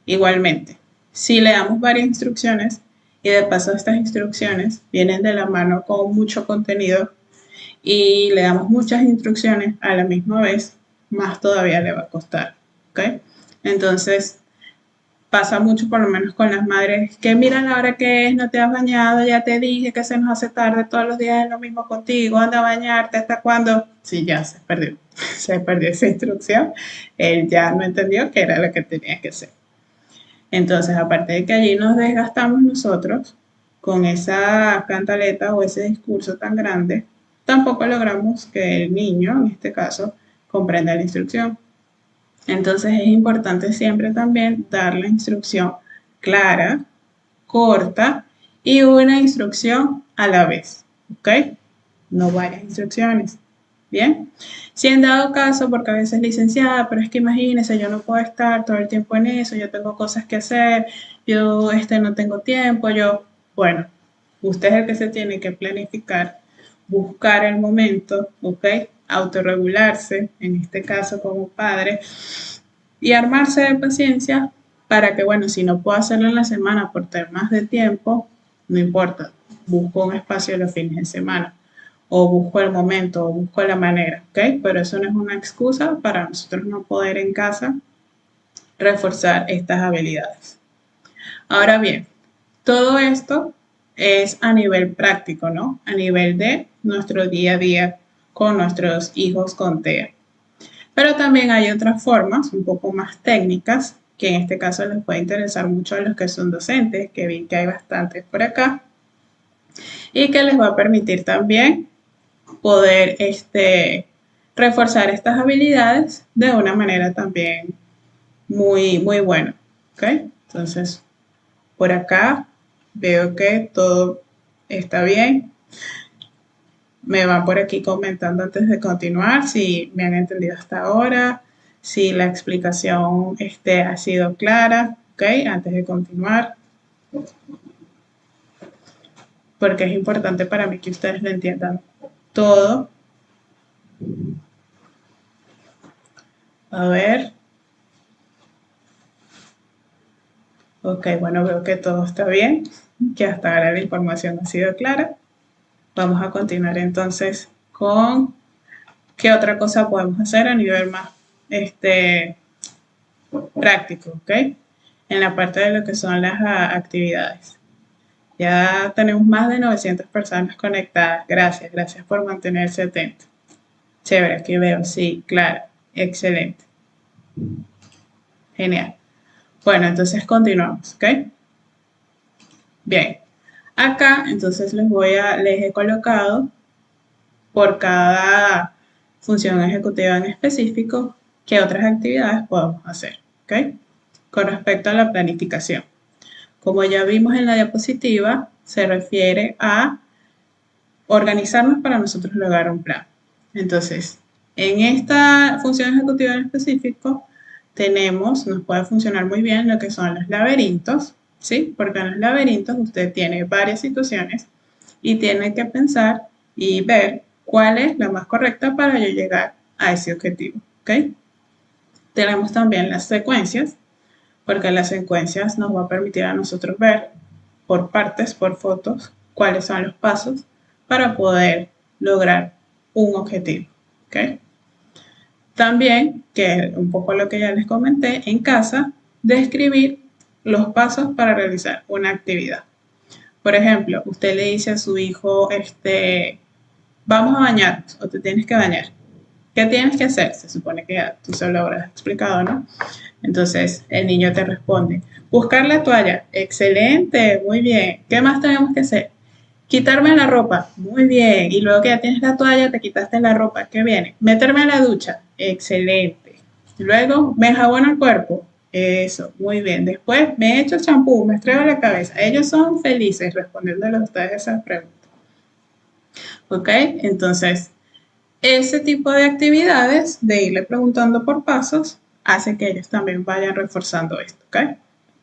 Igualmente, si le damos varias instrucciones, Y de paso estas instrucciones vienen de la mano con mucho contenido y le damos muchas instrucciones a la misma vez, más todavía le va a costar. ¿Ok? Entonces, pasa mucho por lo menos con las madres que miran la hora que es, no te has bañado, ya te dije que se nos hace tarde, todos los días es lo mismo contigo, anda a bañarte, ¿hasta cuándo? Sí, ya se perdió, se perdió esa instrucción, él ya no entendió que era lo que tenía que hacer. Entonces, aparte de que allí nos desgastamos nosotros con esa cantaleta o ese discurso tan grande, tampoco logramos que el niño, en este caso, comprenda la instrucción. Entonces es importante siempre también dar la instrucción clara, corta y una instrucción a la vez. ¿Ok? No varias instrucciones. Bien. Si en dado caso, porque a veces licenciada, pero es que imagínese, yo no puedo estar todo el tiempo en eso, yo tengo cosas que hacer, yo no tengo tiempo, bueno, usted es el que se tiene que planificar, buscar el momento, ¿ok? Autorregularse, en este caso como padre, y armarse de paciencia para que, bueno, si no puedo hacerlo en la semana por temas de tiempo, no importa, busco un espacio los fines de semana o busco el momento o busco la manera, ¿ok? Pero eso no es una excusa para nosotros no poder en casa reforzar estas habilidades. Ahora bien, todo esto es a nivel práctico, ¿no? A nivel de nuestro día a día con nuestros hijos con TEA. Pero también hay otras formas un poco más técnicas que en este caso les puede interesar mucho a los que son docentes, que vi que hay bastantes por acá, y que les va a permitir también poder reforzar estas habilidades de una manera también muy buena. ¿Ok? Entonces, por acá veo que todo está bien. Me van por aquí comentando antes de continuar si me han entendido hasta ahora, si la explicación ha sido clara, ¿ok? Antes de continuar, porque es importante para mí que ustedes lo entiendan todo. A ver. Ok, bueno, veo que todo está bien, que hasta ahora la información ha sido clara. Vamos a continuar entonces con qué otra cosa podemos hacer a nivel más práctico, ¿ok? En la parte de lo que son las actividades. Ya tenemos más de 900 personas conectadas. Gracias, gracias por mantenerse atento. Chévere, aquí veo, sí, claro, excelente. Genial. Bueno, entonces continuamos, ¿ok? Bien. Acá, entonces les he colocado por cada función ejecutiva en específico qué otras actividades podemos hacer, ¿ok? Con respecto a la planificación. Como ya vimos en la diapositiva, se refiere a organizarnos para nosotros lograr un plan. Entonces, en esta función ejecutiva en específico, nos puede funcionar muy bien lo que son los laberintos, ¿sí? Porque en los laberintos usted tiene varias situaciones y tiene que pensar y ver cuál es la más correcta para yo llegar a ese objetivo, ¿ok? Tenemos también las secuencias, porque las secuencias nos va a permitir a nosotros ver por partes, por fotos, cuáles son los pasos para poder lograr un objetivo. ¿Ok? También, que es un poco lo que ya les comenté, en casa, describir los pasos para realizar una actividad. Por ejemplo, usted le dice a su hijo, vamos a bañarnos o te tienes que bañar. ¿Qué tienes que hacer? Se supone que ya tú se lo habrás explicado, ¿no? Entonces el niño te responde, buscar la toalla. Excelente, muy bien. ¿Qué más tenemos que hacer? Quitarme la ropa. Muy bien. Y luego que ya tienes la toalla, te quitaste la ropa. ¿Qué viene? Meterme a la ducha. Excelente. Luego me enjabono el cuerpo. Eso, muy bien. Después me echo champú, me estrego la cabeza. Ellos son felices respondiéndole a ustedes esas preguntas. ¿Ok? Entonces, ese tipo de actividades, de irle preguntando por pasos, hace que ellos también vayan reforzando esto, ¿ok?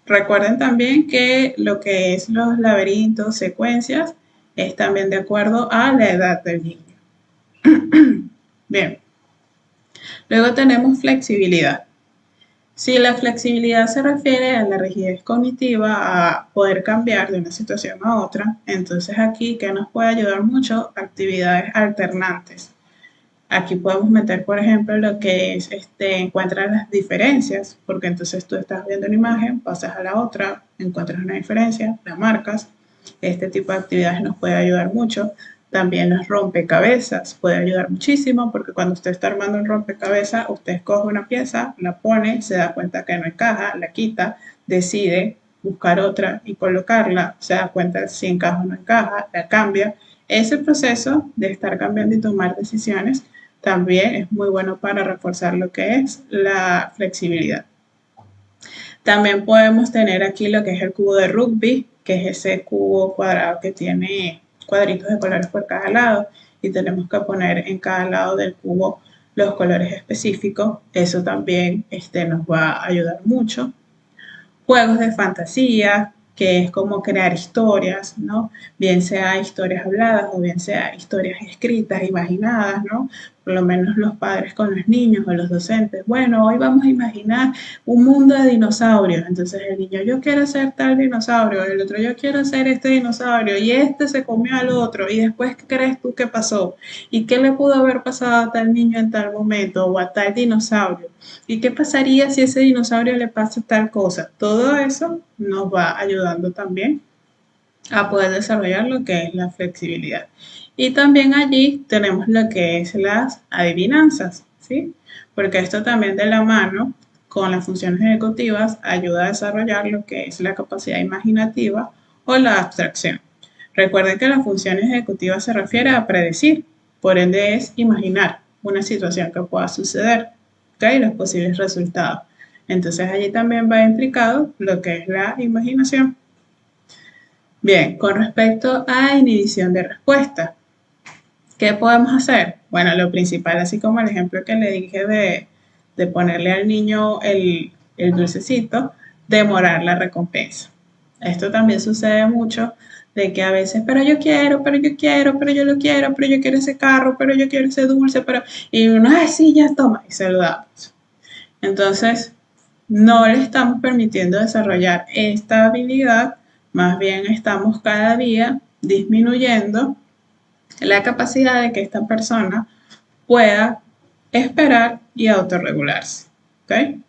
Recuerden también que lo que es los laberintos, secuencias, es también de acuerdo a la edad del niño. Bien. Luego tenemos flexibilidad. Si la flexibilidad se refiere a la rigidez cognitiva, a poder cambiar de una situación a otra, entonces aquí, ¿qué nos puede ayudar mucho? Actividades alternantes. Aquí podemos meter, por ejemplo, lo que es, encuentras las diferencias, porque entonces tú estás viendo una imagen, pasas a la otra, encuentras una diferencia, la marcas. Este tipo de actividades nos puede ayudar mucho. También los rompecabezas puede ayudar muchísimo, porque cuando usted está armando un rompecabezas, usted escoge una pieza, la pone, se da cuenta que no encaja, la quita, decide buscar otra y colocarla, se da cuenta si encaja o no encaja, la cambia. Ese proceso de estar cambiando y tomar decisiones también es muy bueno para reforzar lo que es la flexibilidad. También podemos tener aquí lo que es el cubo de rugby, que es ese cubo cuadrado que tiene cuadritos de colores por cada lado y tenemos que poner en cada lado del cubo los colores específicos. Eso también nos va a ayudar mucho. Juegos de fantasía, que es como crear historias, ¿no? Bien sea historias habladas o bien sea historias escritas, imaginadas, ¿no? Por lo menos los padres con los niños o los docentes. Bueno, hoy vamos a imaginar un mundo de dinosaurios. Entonces el niño, yo quiero ser tal dinosaurio, el otro, yo quiero ser este dinosaurio, y este se comió al otro, y después, ¿qué crees tú que pasó? ¿Y qué le pudo haber pasado a tal niño en tal momento o a tal dinosaurio? ¿Y qué pasaría si a ese dinosaurio le pasa tal cosa? Todo eso nos va ayudando también a poder desarrollar lo que es la flexibilidad. Y también allí tenemos lo que es las adivinanzas, ¿sí? Porque esto también de la mano con las funciones ejecutivas ayuda a desarrollar lo que es la capacidad imaginativa o la abstracción. Recuerden que las funciones ejecutivas se refiere a predecir, por ende es imaginar una situación que pueda suceder, ¿ok? Los posibles resultados. Entonces allí también va implicado lo que es la imaginación. Bien, con respecto a inhibición de respuesta, ¿qué podemos hacer? Bueno, lo principal, así como el ejemplo que le dije de ponerle al niño el dulcecito, demorar la recompensa. Esto también sucede mucho de que a veces, pero yo quiero, pero yo quiero, pero yo lo quiero, pero yo quiero ese carro, pero yo quiero ese dulce, pero... Y uno, ay, sí, ya toma, y se lo damos. Entonces, no le estamos permitiendo desarrollar esta habilidad, más bien estamos cada día disminuyendo la capacidad de que esta persona pueda esperar y autorregularse. ¿Okay?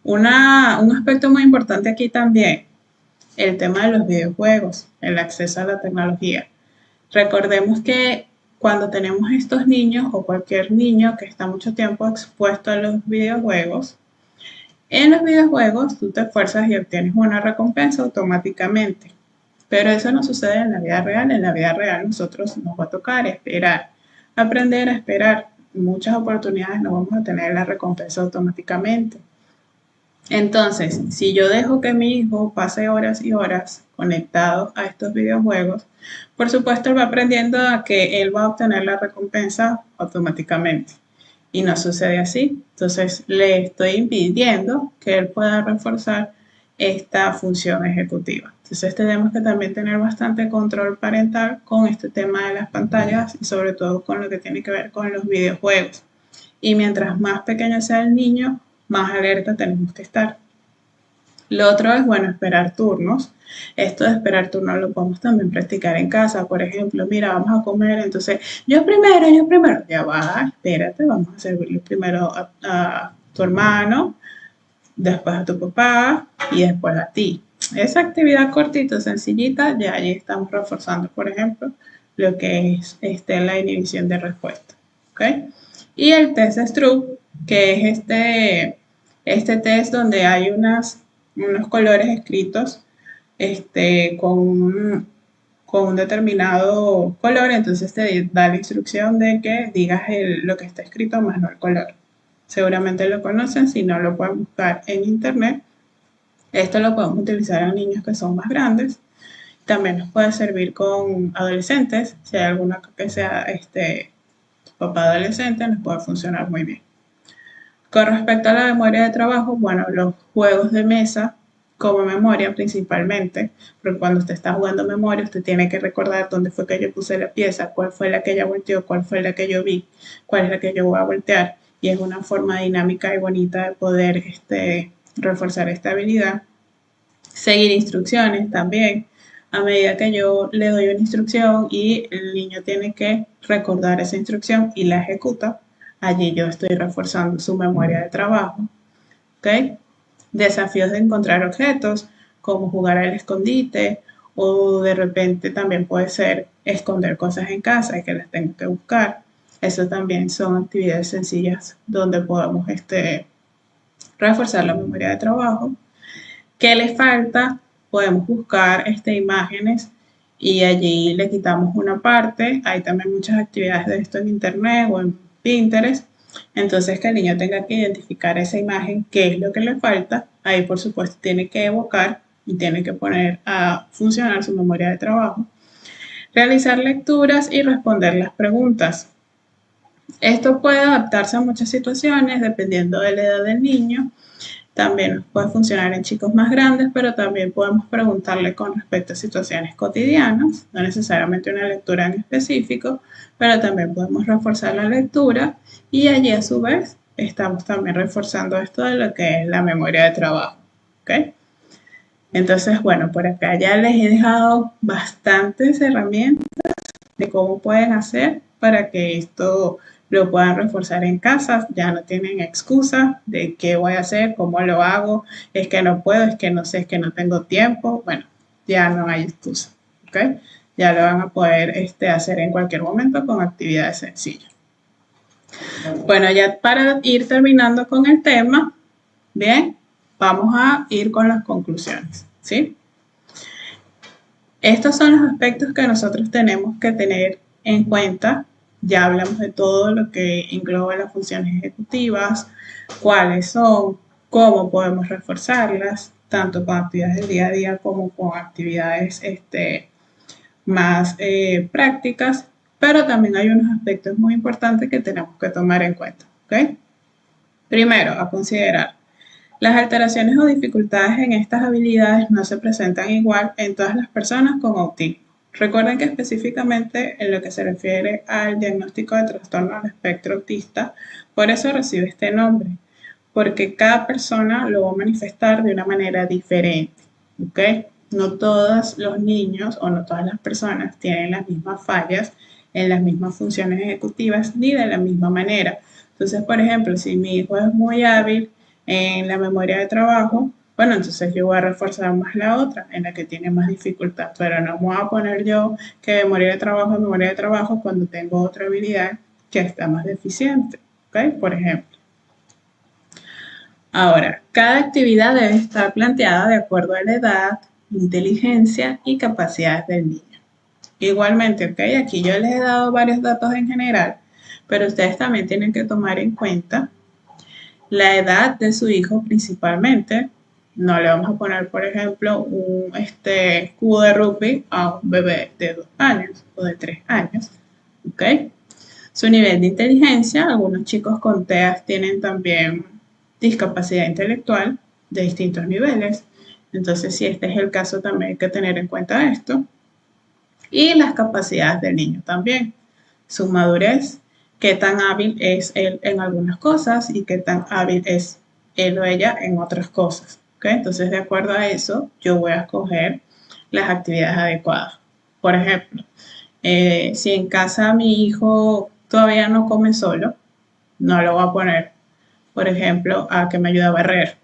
Un aspecto muy importante aquí también, el tema de los videojuegos, el acceso a la tecnología. Recordemos que cuando tenemos estos niños o cualquier niño que está mucho tiempo expuesto a los videojuegos, en los videojuegos tú te esfuerzas y obtienes una recompensa automáticamente, pero eso no sucede en la vida real. En la vida real nosotros nos va a tocar esperar, aprender a esperar. En muchas oportunidades no vamos a tener la recompensa automáticamente. Entonces, si yo dejo que mi hijo pase horas y horas conectado a estos videojuegos, por supuesto él va aprendiendo a que él va a obtener la recompensa automáticamente. Y no sucede así. Entonces, le estoy impidiendo que él pueda reforzar esta función ejecutiva. Entonces, tenemos que también tener bastante control parental con este tema de las pantallas y sobre todo con lo que tiene que ver con los videojuegos. Y mientras más pequeño sea el niño, más alerta tenemos que estar. Lo otro es, bueno, esperar turnos. Esto de esperar turnos lo podemos también practicar en casa. Por ejemplo, mira, vamos a comer, entonces yo primero, ya va, espérate, vamos a servirle primero a tu hermano, después a tu papá y después a ti. Esa actividad cortita, sencillita, ya allí estamos reforzando, por ejemplo, lo que es la inhibición de respuesta. ¿Okay? Y el test Stroop, que es este test donde hay unos colores escritos con un determinado color, entonces te da la instrucción de que digas lo que está escrito más no el color. Seguramente lo conocen, si no lo pueden buscar en internet. Esto lo podemos utilizar en niños que son más grandes. También nos puede servir con adolescentes, si hay alguna que sea papá adolescente, nos puede funcionar muy bien. Con respecto a la memoria de trabajo, bueno, los juegos de mesa como memoria principalmente, porque cuando usted está jugando memoria, usted tiene que recordar dónde fue que yo puse la pieza, cuál fue la que ella volteó, cuál fue la que yo vi, cuál es la que yo voy a voltear. y es una forma dinámica y bonita de poder reforzar esta habilidad. Seguir instrucciones también. A medida que yo le doy una instrucción y el niño tiene que recordar esa instrucción y la ejecuta, allí yo estoy reforzando su memoria de trabajo. ¿Ok? Desafíos de encontrar objetos, como jugar al escondite, o de repente también puede ser esconder cosas en casa y que las tengo que buscar. Eso también son actividades sencillas donde podemos reforzar la memoria de trabajo. ¿Qué le falta? Podemos buscar imágenes y allí le quitamos una parte. Hay también muchas actividades de esto en internet o en Pinterest. Entonces, que el niño tenga que identificar esa imagen, qué es lo que le falta. Ahí, por supuesto, tiene que evocar y tiene que poner a funcionar su memoria de trabajo. Realizar lecturas y responder las preguntas. Esto puede adaptarse a muchas situaciones dependiendo de la edad del niño. También puede funcionar en chicos más grandes, pero también podemos preguntarle con respecto a situaciones cotidianas, no necesariamente una lectura en específico, pero también podemos reforzar la lectura y allí a su vez estamos también reforzando esto de lo que es la memoria de trabajo. ¿Ok? Entonces, bueno, por acá ya les he dejado bastantes herramientas de cómo pueden hacer para que esto lo puedan reforzar en casa. Ya no tienen excusa de qué voy a hacer, cómo lo hago, es que no puedo, es que no sé, es que no tengo tiempo. Bueno, ya no hay excusa, ¿ok? Ya lo van a poder hacer en cualquier momento con actividades sencillas. Bueno, ya para ir terminando con el tema, bien, vamos a ir con las conclusiones, ¿sí? Estos son los aspectos que nosotros tenemos que tener en cuenta. Ya hablamos de todo lo que engloba las funciones ejecutivas, cuáles son, cómo podemos reforzarlas, tanto con actividades del día a día como con actividades más prácticas, pero también hay unos aspectos muy importantes que tenemos que tomar en cuenta. ¿Ok? Primero, a considerar. Las alteraciones o dificultades en estas habilidades no se presentan igual en todas las personas con autismo. Recuerden que específicamente en lo que se refiere al diagnóstico de trastorno al espectro autista, por eso recibe este nombre, porque cada persona lo va a manifestar de una manera diferente. ¿Ok? No todos los niños o no todas las personas tienen las mismas fallas en las mismas funciones ejecutivas ni de la misma manera. Entonces, por ejemplo, si mi hijo es muy hábil en la memoria de trabajo, bueno, entonces yo voy a reforzar más la otra, en la que tiene más dificultad, pero no me voy a poner yo que memoria de trabajo cuando tengo otra habilidad que está más deficiente, ¿ok? Por ejemplo. Ahora, cada actividad debe estar planteada de acuerdo a la edad, inteligencia y capacidades del niño. Igualmente, ¿ok? Aquí yo les he dado varios datos en general, pero ustedes también tienen que tomar en cuenta la edad de su hijo principalmente. No le vamos a poner, por ejemplo, un cubo de rugby a un bebé de 2 años o de 3 años. ¿Ok? Su nivel de inteligencia, algunos chicos con TEAs tienen también discapacidad intelectual de distintos niveles. Entonces, si este es el caso, también hay que tener en cuenta esto. Y las capacidades del niño también. Su madurez, qué tan hábil es él en algunas cosas y qué tan hábil es él o ella en otras cosas. ¿Okay? Entonces, de acuerdo a eso, yo voy a escoger las actividades adecuadas. Por ejemplo, si en casa mi hijo todavía no come solo, no lo voy a poner, por ejemplo, a que me ayude a barrer.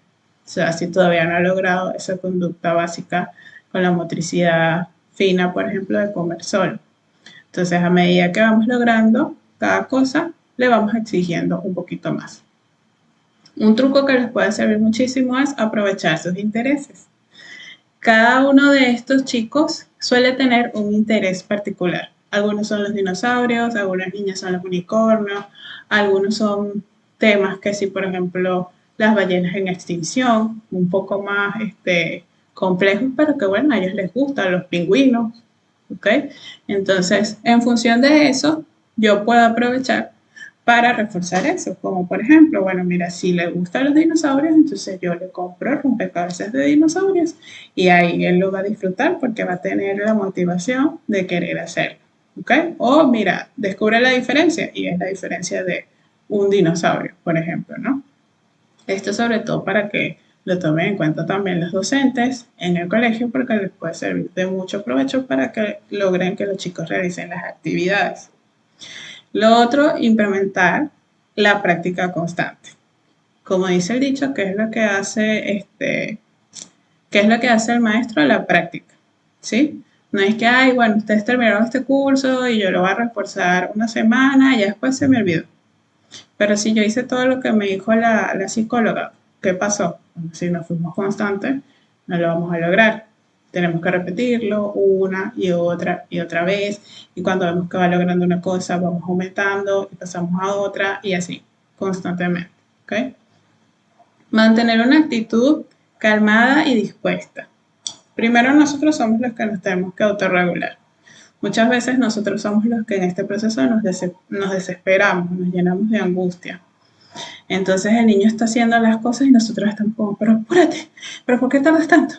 O sea, si todavía no ha logrado esa conducta básica con la motricidad fina, por ejemplo, de comer solo. Entonces, a medida que vamos logrando cada cosa, le vamos exigiendo un poquito más. Un truco que les puede servir muchísimo es aprovechar sus intereses. Cada uno de estos chicos suele tener un interés particular. Algunos son los dinosaurios, algunas niñas son los unicornios, algunos son temas que sí, por ejemplo, las ballenas en extinción, un poco más complejos, pero que bueno, a ellos les gustan los pingüinos, ¿ok? Entonces, en función de eso, yo puedo aprovechar para reforzar eso, como por ejemplo, bueno, mira, si le gustan los dinosaurios, entonces yo le compro rompecabezas de dinosaurios y ahí él lo va a disfrutar porque va a tener la motivación de querer hacerlo, ¿ok? O mira, descubre la diferencia y es la diferencia de un dinosaurio, por ejemplo, ¿no? Esto sobre todo para que lo tomen en cuenta también los docentes en el colegio porque les puede servir de mucho provecho para que logren que los chicos realicen las actividades. Lo otro, implementar la práctica constante. Como dice el dicho, ¿qué es lo que hace qué es lo que hace el maestro? La práctica, ¿sí? No es que, ay, bueno, ustedes terminaron este curso y yo lo voy a reforzar una semana y ya después se me olvidó. Pero si yo hice todo lo que me dijo la psicóloga, ¿qué pasó? Si no fuimos constantes, no lo vamos a lograr. Tenemos que repetirlo una y otra vez. Y cuando vemos que va logrando una cosa, vamos aumentando y pasamos a otra y así, constantemente. ¿Ok? Mantener una actitud calmada y dispuesta. Primero nosotros somos los que nos tenemos que autorregular. Muchas veces nosotros somos los que en este proceso nos desesperamos, nos llenamos de angustia. Entonces el niño está haciendo las cosas y nosotros estamos como, pero apúrate, pero ¿por qué tardas tanto?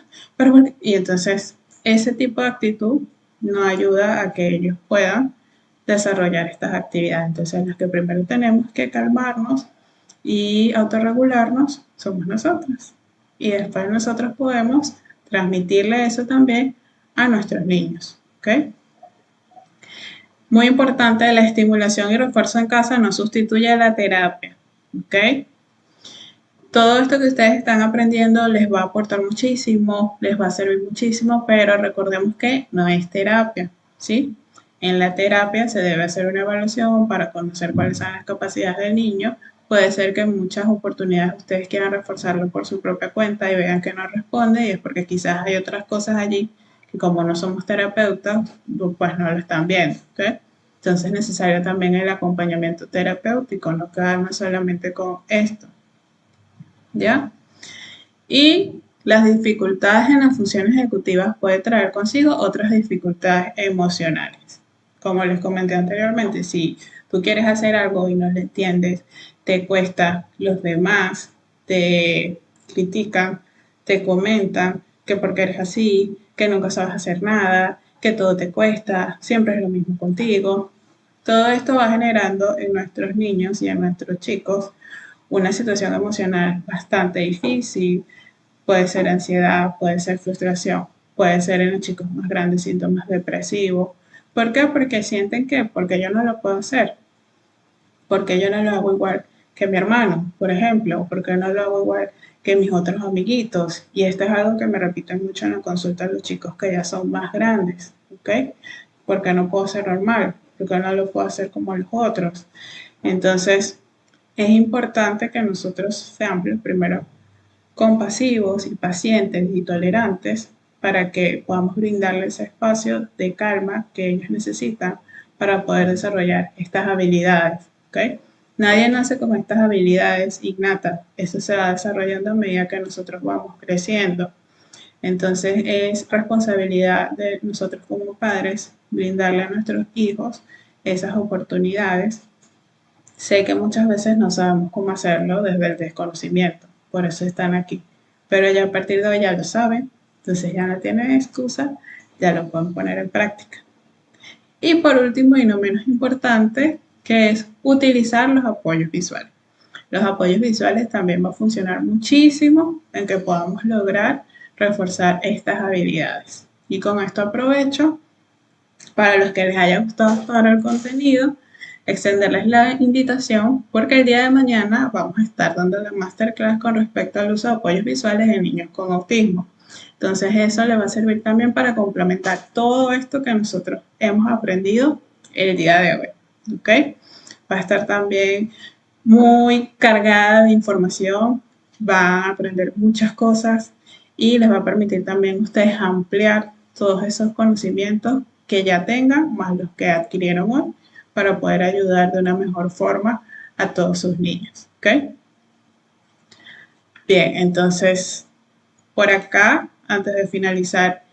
Y entonces ese tipo de actitud nos ayuda a que ellos puedan desarrollar estas actividades. Entonces los que primero tenemos que calmarnos y autorregularnos somos nosotros. Y después nosotros podemos transmitirle eso también a nuestros niños. ¿Ok? Muy importante, la estimulación y refuerzo en casa no sustituye la terapia. ¿Ok? Todo esto que ustedes están aprendiendo les va a aportar muchísimo, les va a servir muchísimo, pero recordemos que no es terapia, ¿sí? En la terapia se debe hacer una evaluación para conocer cuáles son las capacidades del niño. Puede ser que en muchas oportunidades ustedes quieran reforzarlo por su propia cuenta y vean que no responde y es porque quizás hay otras cosas allí que como no somos terapeutas, pues no lo están viendo, ¿ok? Entonces es necesario también el acompañamiento terapéutico, no quedarnos solamente con esto. ¿Ya? Y las dificultades en las funciones ejecutivas puede traer consigo otras dificultades emocionales. Como les comenté anteriormente, si tú quieres hacer algo y no lo entiendes, te cuesta, los demás te critican, te comentan que porque eres así, que nunca sabes hacer nada, que todo te cuesta, siempre es lo mismo contigo. Todo esto va generando en nuestros niños y en nuestros chicos una situación emocional bastante difícil, puede ser ansiedad, puede ser frustración, puede ser en los chicos más grandes síntomas depresivos. ¿Por qué? Porque sienten que, porque yo no lo puedo hacer, porque yo no lo hago igual que mi hermano, por ejemplo, o porque no lo hago igual que mis otros amiguitos. Y esto es algo que me repiten mucho en la consulta los chicos que ya son más grandes, ¿ok? Porque no puedo ser normal, porque no lo puedo hacer como los otros. Entonces, es importante que nosotros seamos primero compasivos y pacientes y tolerantes para que podamos brindarles ese espacio de calma que ellos necesitan para poder desarrollar estas habilidades. ¿Okay? Nadie nace con estas habilidades innatas, eso se va desarrollando a medida que nosotros vamos creciendo. Entonces es responsabilidad de nosotros como padres brindarle a nuestros hijos esas oportunidades. Sé que muchas veces no sabemos cómo hacerlo desde el desconocimiento, por eso están aquí. Pero ya a partir de hoy ya lo saben, entonces ya no tienen excusa, ya lo pueden poner en práctica. Y por último y no menos importante, que es utilizar los apoyos visuales. Los apoyos visuales también va a funcionar muchísimo en que podamos lograr reforzar estas habilidades. Y con esto aprovecho, para los que les haya gustado hasta ahora el contenido, extenderles la invitación porque el día de mañana vamos a estar dando la masterclass con respecto al uso de apoyos visuales en niños con autismo. Entonces eso le va a servir también para complementar todo esto que nosotros hemos aprendido el día de hoy. ¿Ok? Va a estar también muy cargada de información, van a aprender muchas cosas y les va a permitir también a ustedes ampliar todos esos conocimientos que ya tengan, más los que adquirieron hoy, para poder ayudar de una mejor forma a todos sus niños. ¿Ok? Bien, entonces, por acá, antes de finalizar,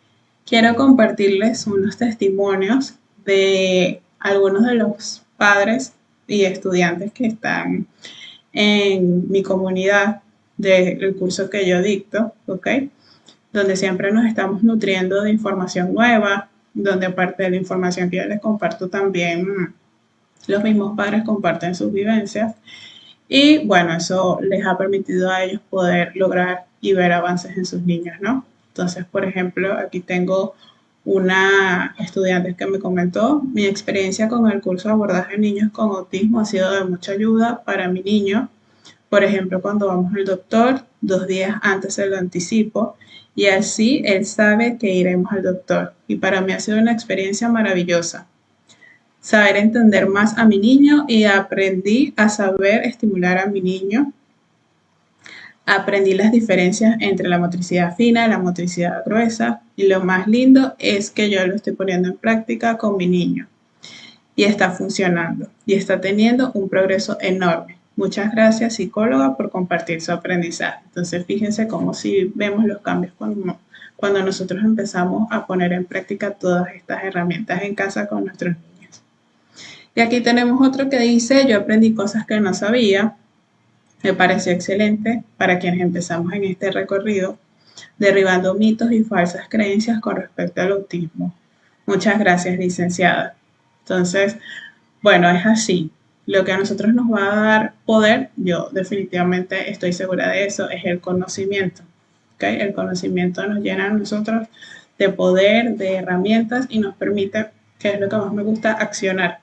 quiero compartirles unos testimonios de algunos de los padres y estudiantes que están en mi comunidad del curso que yo dicto, ¿ok? Donde siempre nos estamos nutriendo de información nueva, donde aparte de la información que yo les comparto también Los mismos padres comparten sus vivencias y bueno, eso les ha permitido a ellos poder lograr y ver avances en sus niños, ¿no? Entonces, por ejemplo, aquí tengo una estudiante que me comentó, mi experiencia con el curso de abordaje de niños con autismo ha sido de mucha ayuda para mi niño. Por ejemplo, cuando vamos al doctor, 2 días antes se lo anticipo y así él sabe que iremos al doctor. Y para mí ha sido una experiencia maravillosa. Saber entender más a mi niño y aprendí a saber estimular a mi niño. Aprendí las diferencias entre la motricidad fina y la motricidad gruesa y lo más lindo es que yo lo estoy poniendo en práctica con mi niño y está funcionando y está teniendo un progreso enorme. Muchas gracias, psicóloga, por compartir su aprendizaje. Entonces, fíjense cómo si vemos los cambios cuando nosotros empezamos a poner en práctica todas estas herramientas en casa con nuestros niños. Y aquí tenemos otro que dice, yo aprendí cosas que no sabía. Me pareció excelente para quienes empezamos en este recorrido, derribando mitos y falsas creencias con respecto al autismo. Muchas gracias, licenciada. Entonces, bueno, es así. Lo que a nosotros nos va a dar poder, yo definitivamente estoy segura de eso, es el conocimiento. ¿Okay? El conocimiento nos llena a nosotros de poder, de herramientas y nos permite, que es lo que más me gusta, accionar.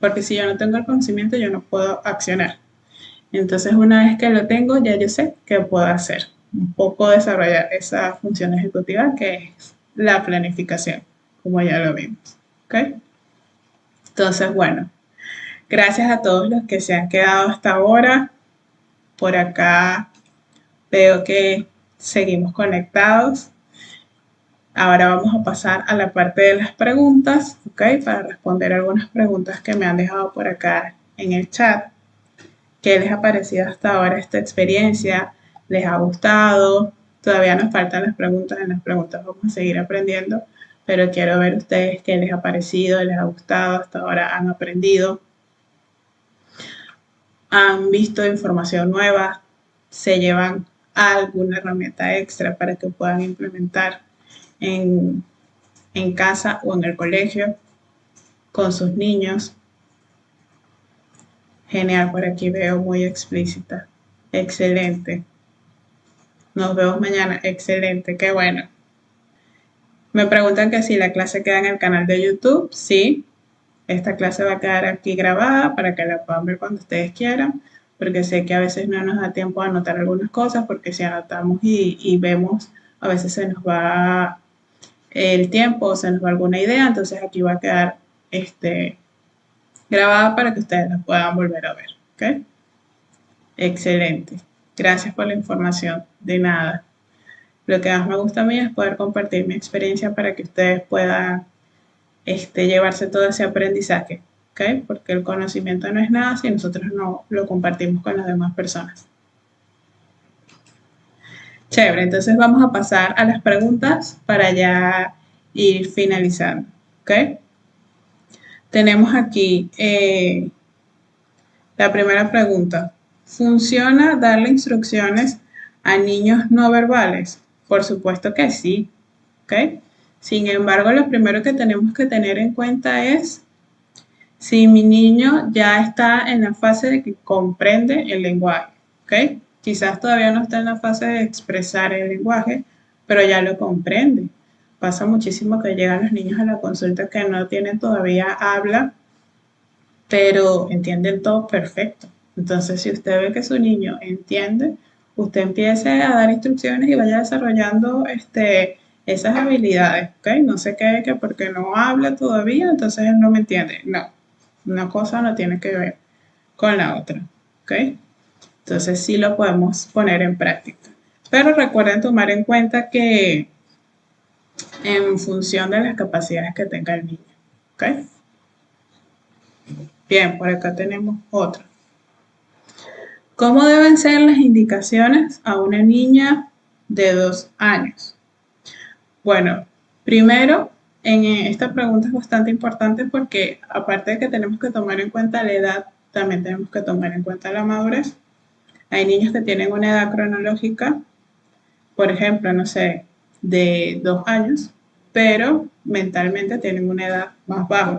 Porque si yo no tengo el conocimiento, yo no puedo accionar. Entonces, una vez que lo tengo, ya yo sé qué puedo hacer. Un poco desarrollar esa función ejecutiva que es la planificación, como ya lo vimos. ¿Okay? Entonces, bueno, gracias a todos los que se han quedado hasta ahora. Por acá veo que seguimos conectados. Ahora vamos a pasar a la parte de las preguntas, ¿ok? Para responder algunas preguntas que me han dejado por acá en el chat. ¿Qué les ha parecido hasta ahora esta experiencia? ¿Les ha gustado? Todavía nos faltan las preguntas. En las preguntas vamos a seguir aprendiendo, pero quiero ver ustedes qué les ha parecido, les ha gustado, hasta ahora han aprendido, han visto información nueva, se llevan alguna herramienta extra para que puedan implementar en casa o en el colegio con sus niños. Genial, por aquí veo muy explícita. Excelente. Nos vemos mañana. Excelente, qué bueno. Me preguntan que si la clase queda en el canal de YouTube. Sí, esta clase va a quedar aquí grabada para que la puedan ver cuando ustedes quieran, porque sé que a veces no nos da tiempo a anotar algunas cosas, porque si anotamos y vemos, a veces se nos va el tiempo o se nos va alguna idea, entonces aquí va a quedar grabada para que ustedes la puedan volver a ver. ¿Ok? Excelente. Gracias por la información. De nada. Lo que más me gusta a mí es poder compartir mi experiencia para que ustedes puedan llevarse todo ese aprendizaje, ¿ok? Porque el conocimiento no es nada si nosotros no lo compartimos con las demás personas. Chévere, entonces vamos a pasar a las preguntas para ya ir finalizando, ¿ok? Tenemos aquí la primera pregunta. ¿Funciona darle instrucciones a niños no verbales? Por supuesto que sí, ¿ok? Sin embargo, lo primero que tenemos que tener en cuenta es si mi niño ya está en la fase de que comprende el lenguaje, ¿ok? Quizás todavía no está en la fase de expresar el lenguaje, pero ya lo comprende. Pasa muchísimo que llegan los niños a la consulta que no tienen todavía habla, pero entienden todo perfecto. Entonces, si usted ve que su niño entiende, usted empiece a dar instrucciones y vaya desarrollando esas habilidades, ¿ok? No se quede que porque no habla todavía, entonces él no me entiende. No, una cosa no tiene que ver con la otra, ¿ok? Entonces sí lo podemos poner en práctica. Pero recuerden tomar en cuenta que en función de las capacidades que tenga el niño, ¿ok? Bien, por acá tenemos otra. ¿Cómo deben ser las indicaciones a una niña de 2 años? Bueno, primero, esta pregunta es bastante importante porque aparte de que tenemos que tomar en cuenta la edad, también tenemos que tomar en cuenta la madurez. Hay niños que tienen una edad cronológica, por ejemplo, no sé, de 2 años, pero mentalmente tienen una edad más baja.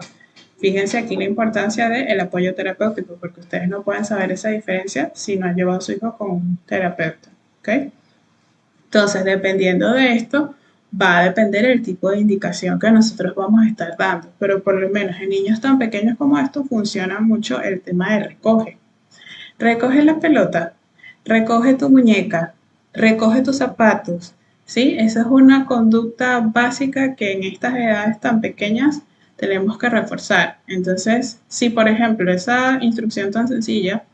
Fíjense aquí la importancia del apoyo terapéutico, porque ustedes no pueden saber esa diferencia si no han llevado a su hijo con un terapeuta, ¿ok? Entonces, dependiendo de esto, va a depender el tipo de indicación que nosotros vamos a estar dando, pero por lo menos en niños tan pequeños como estos funciona mucho el tema de recoge. Recoge la pelota, recoge tu muñeca, recoge tus zapatos, ¿sí? Esa es una conducta básica que en estas edades tan pequeñas tenemos que reforzar. Entonces, si por ejemplo esa instrucción tan sencilla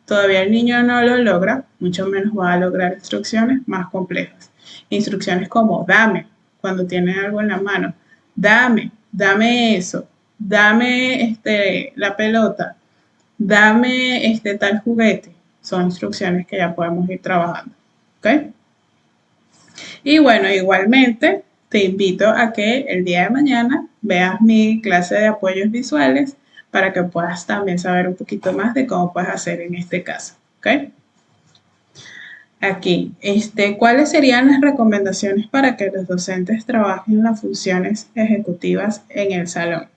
todavía el niño no lo logra, mucho menos va a lograr instrucciones más complejas. Instrucciones como dame, cuando tiene algo en la mano, dame eso, dame la pelota, dame tal juguete. Son instrucciones que ya podemos ir trabajando. ¿Ok? Y bueno, igualmente te invito a que el día de mañana veas mi clase de apoyos visuales para que puedas también saber un poquito más de cómo puedes hacer en este caso. ¿Ok? Aquí, ¿cuáles serían las recomendaciones para que los docentes trabajen las funciones ejecutivas en el salón?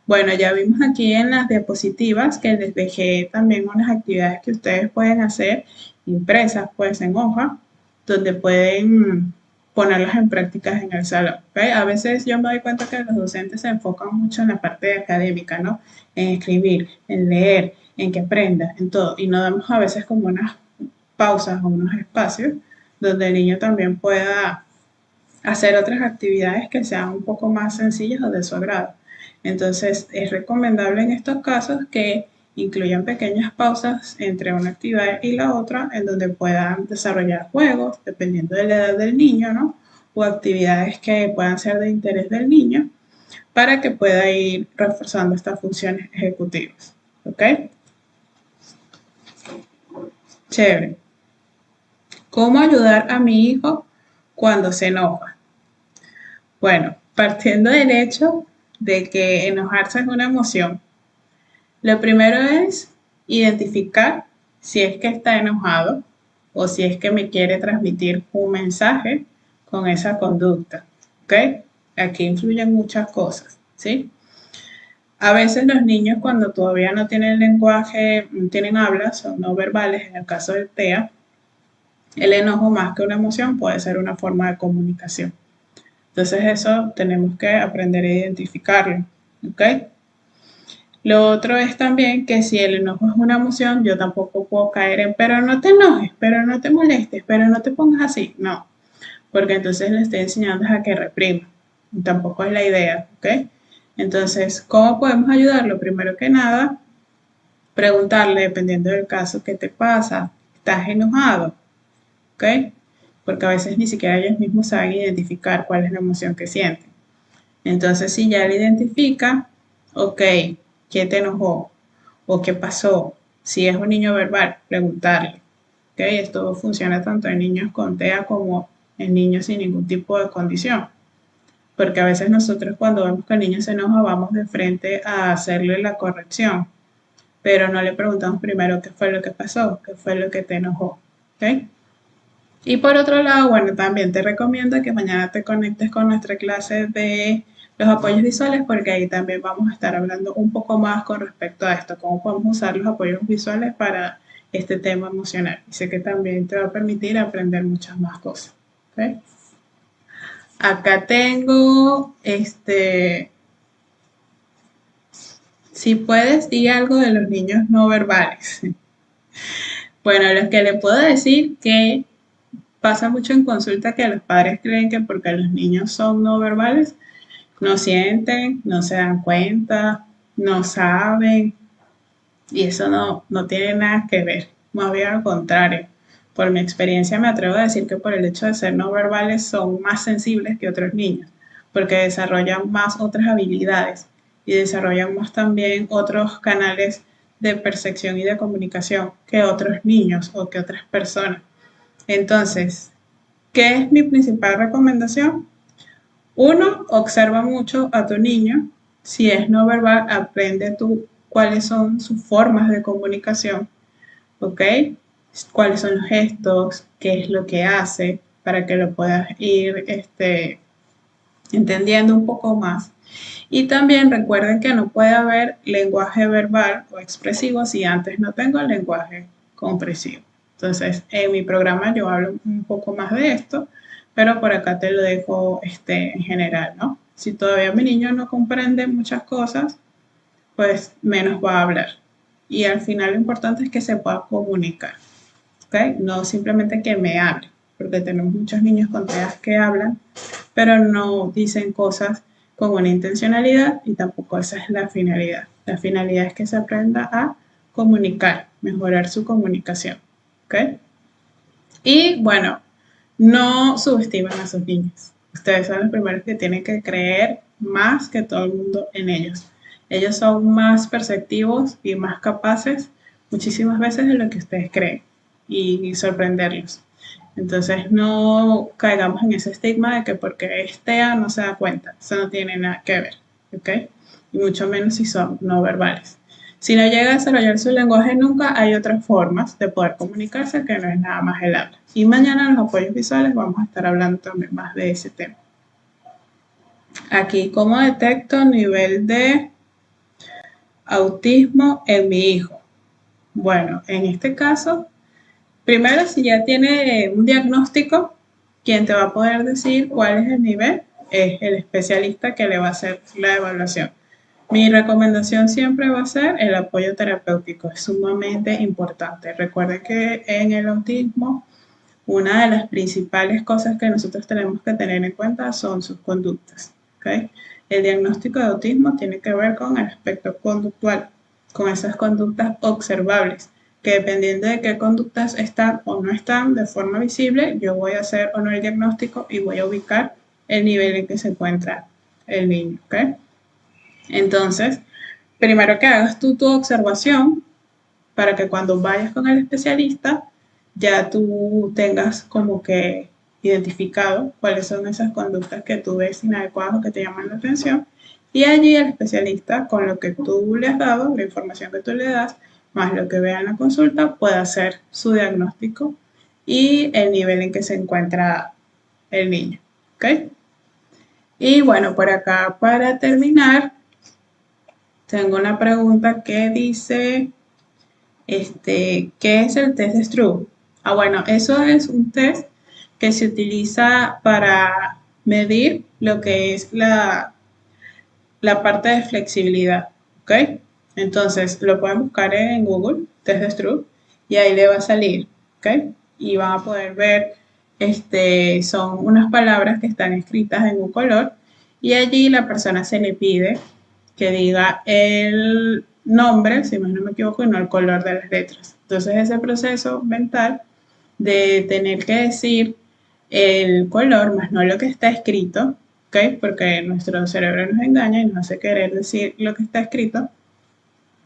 Bueno, ya vimos aquí en las diapositivas que les dejé también unas actividades que ustedes pueden hacer impresas, pues en hoja, donde pueden ponerlas en prácticas en el salón. ¿Okay? A veces yo me doy cuenta que los docentes se enfocan mucho en la parte académica, ¿no? En escribir, en leer, en que aprenda, en todo. Y no damos a veces como unas pausas o unos espacios donde el niño también pueda hacer otras actividades que sean un poco más sencillas o de su agrado. Entonces, es recomendable en estos casos que incluyan pequeñas pausas entre una actividad y la otra, en donde puedan desarrollar juegos, dependiendo de la edad del niño, ¿no? O actividades que puedan ser de interés del niño, para que pueda ir reforzando estas funciones ejecutivas. ¿Ok? Chévere. ¿Cómo ayudar a mi hijo cuando se enoja? Bueno, partiendo del hecho de que enojarse es una emoción, lo primero es identificar si es que está enojado o si es que me quiere transmitir un mensaje con esa conducta. ¿Ok? Aquí influyen muchas cosas, ¿sí? A veces los niños cuando todavía no tienen lenguaje, no tienen habla, son no verbales, en el caso del TEA, el enojo más que una emoción puede ser una forma de comunicación. Entonces eso tenemos que aprender a identificarlo, ¿ok? Lo otro es también que si el enojo es una emoción, yo tampoco puedo caer en, pero no te enojes, pero no te molestes, pero no te pongas así. No, porque entonces le estoy enseñando a que reprima. Y tampoco es la idea, ¿ok? Entonces, ¿cómo podemos ayudarlo? Primero que nada, preguntarle, dependiendo del caso, ¿qué te pasa? ¿Estás enojado? ¿Ok? Porque a veces ni siquiera ellos mismos saben identificar cuál es la emoción que sienten. Entonces, si ya le identifica, ok, ¿qué te enojó? ¿O qué pasó? Si es un niño verbal, preguntarle. ¿Ok? Esto funciona tanto en niños con TEA como en niños sin ningún tipo de condición. Porque a veces nosotros cuando vemos que el niño se enoja vamos de frente a hacerle la corrección, pero no le preguntamos primero qué fue lo que pasó, qué fue lo que te enojó. ¿Ok? Y por otro lado, bueno, también te recomiendo que mañana te conectes con nuestra clase de los apoyos visuales porque ahí también vamos a estar hablando un poco más con respecto a esto, cómo podemos usar los apoyos visuales para este tema emocional. Y sé que también te va a permitir aprender muchas más cosas. ¿Okay? Acá tengo, si puedes, di algo de los niños no verbales. Bueno, lo que le puedo decir que pasa mucho en consulta que los padres creen que porque los niños son no verbales, no sienten, no se dan cuenta, no saben, y eso no tiene nada que ver, más bien al contrario. Por mi experiencia me atrevo a decir que por el hecho de ser no verbales son más sensibles que otros niños, porque desarrollan más otras habilidades y desarrollan más también otros canales de percepción y de comunicación que otros niños o que otras personas. Entonces, ¿qué es mi principal recomendación? Uno, observa mucho a tu niño. Si es no verbal, aprende tú cuáles son sus formas de comunicación, ¿ok? Cuáles son los gestos, qué es lo que hace, para que lo puedas ir entendiendo un poco más. Y también recuerden que no puede haber lenguaje verbal o expresivo si antes no tengo el lenguaje comprensivo. Entonces, en mi programa yo hablo un poco más de esto, pero por acá te lo dejo en general, ¿no? Si todavía mi niño no comprende muchas cosas, pues menos va a hablar. Y al final lo importante es que se pueda comunicar, ¿ok? No simplemente que me hable, porque tenemos muchos niños con TEA que hablan, pero no dicen cosas con una intencionalidad y tampoco esa es la finalidad. La finalidad es que se aprenda a comunicar, mejorar su comunicación, ¿ok? Y bueno, no subestimen a sus niños. Ustedes son los primeros que tienen que creer más que todo el mundo en ellos. Ellos son más perceptivos y más capaces muchísimas veces de lo que ustedes creen y sorprenderlos. Entonces no caigamos en ese estigma de que porque es TEA no se da cuenta. Eso no tiene nada que ver, ¿ok? Y mucho menos si son no verbales. Si no llega a desarrollar su lenguaje nunca, hay otras formas de poder comunicarse que no es nada más el habla. Y mañana en los apoyos visuales vamos a estar hablando también más de ese tema. Aquí, ¿cómo detecto nivel de autismo en mi hijo? Bueno, en este caso, primero si ya tiene un diagnóstico, quien te va a poder decir cuál es el nivel es el especialista que le va a hacer la evaluación. Mi recomendación siempre va a ser el apoyo terapéutico, es sumamente importante. Recuerden que en el autismo una de las principales cosas que nosotros tenemos que tener en cuenta son sus conductas, ¿ok? El diagnóstico de autismo tiene que ver con el aspecto conductual, con esas conductas observables, que dependiendo de qué conductas están o no están de forma visible, yo voy a hacer o no el diagnóstico y voy a ubicar el nivel en que se encuentra el niño, ¿ok? Entonces, primero que hagas tú tu observación para que cuando vayas con el especialista ya tú tengas como que identificado cuáles son esas conductas que tú ves inadecuadas o que te llaman la atención. Y allí el especialista, con lo que tú le has dado, la información que tú le das, más lo que vea en la consulta, puede hacer su diagnóstico y el nivel en que se encuentra el niño. ¿Ok? Y bueno, por acá para terminar, tengo una pregunta que dice, ¿qué es el test de Stroop? Ah, bueno, eso es un test que se utiliza para medir lo que es la parte de flexibilidad, ¿ok? Entonces, lo pueden buscar en Google, test de Stroop, y ahí le va a salir, ¿ok? Y van a poder ver, son unas palabras que están escritas en un color, y allí la persona se le pide que diga el nombre, si más no me equivoco, y no el color de las letras. Entonces, ese proceso mental de tener que decir el color más no lo que está escrito, ¿ok? Porque nuestro cerebro nos engaña y nos hace querer decir lo que está escrito.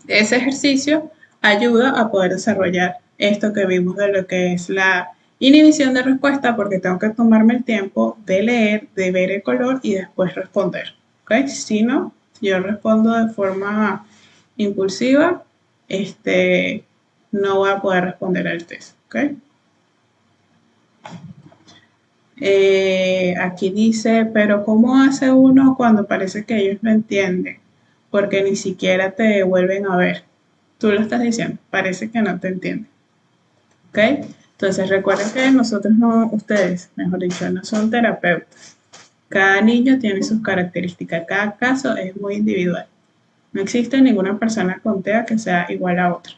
Ese ejercicio ayuda a poder desarrollar esto que vimos de lo que es la inhibición de respuesta, porque tengo que tomarme el tiempo de leer, de ver el color y después responder, ¿ok? Si no, si yo respondo de forma impulsiva, no voy a poder responder al test, ¿ok? Aquí dice, pero ¿cómo hace uno cuando parece que ellos no entienden? Porque ni siquiera te vuelven a ver. Tú lo estás diciendo, parece que no te entienden. ¿Ok? Entonces recuerden que nosotros no, ustedes, mejor dicho, no son terapeutas. Cada niño tiene sus características, cada caso es muy individual. No existe ninguna persona con TEA que sea igual a otra.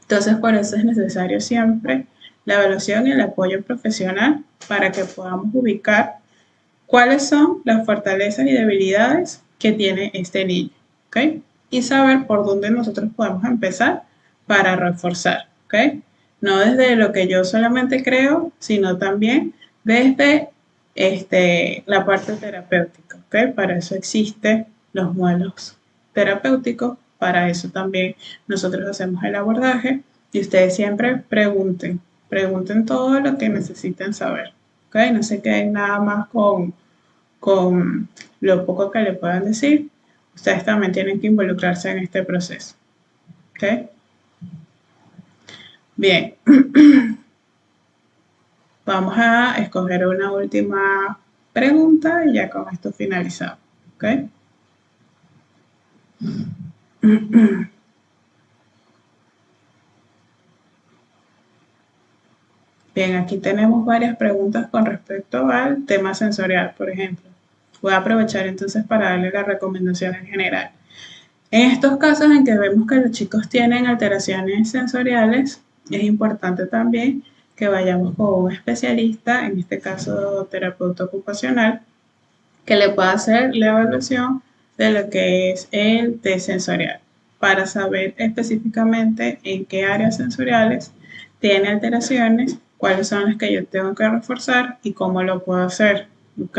Entonces, por eso es necesario siempre la evaluación y el apoyo profesional para que podamos ubicar cuáles son las fortalezas y debilidades que tiene este niño, ¿ok? Y saber por dónde nosotros podemos empezar para reforzar, ¿ok? No desde lo que yo solamente creo, sino también desde la parte terapéutica, ¿ok? Para eso existen los modelos terapéuticos, para eso también nosotros hacemos el abordaje y ustedes siempre pregunten, pregunten todo lo que necesiten saber, ¿ok? No se queden nada más con lo poco que le puedan decir. Ustedes también tienen que involucrarse en este proceso, ¿ok? Bien, vamos a escoger una última pregunta y ya con esto finalizamos, ¿ok? Bien, aquí tenemos varias preguntas con respecto al tema sensorial, por ejemplo. Voy a aprovechar entonces para darle la recomendación en general. En estos casos en que vemos que los chicos tienen alteraciones sensoriales, es importante también que vayamos con un especialista, en este caso terapeuta ocupacional, que le pueda hacer la evaluación de lo que es el test sensorial para saber específicamente en qué áreas sensoriales tiene alteraciones, cuáles son las que yo tengo que reforzar y cómo lo puedo hacer. ¿Ok?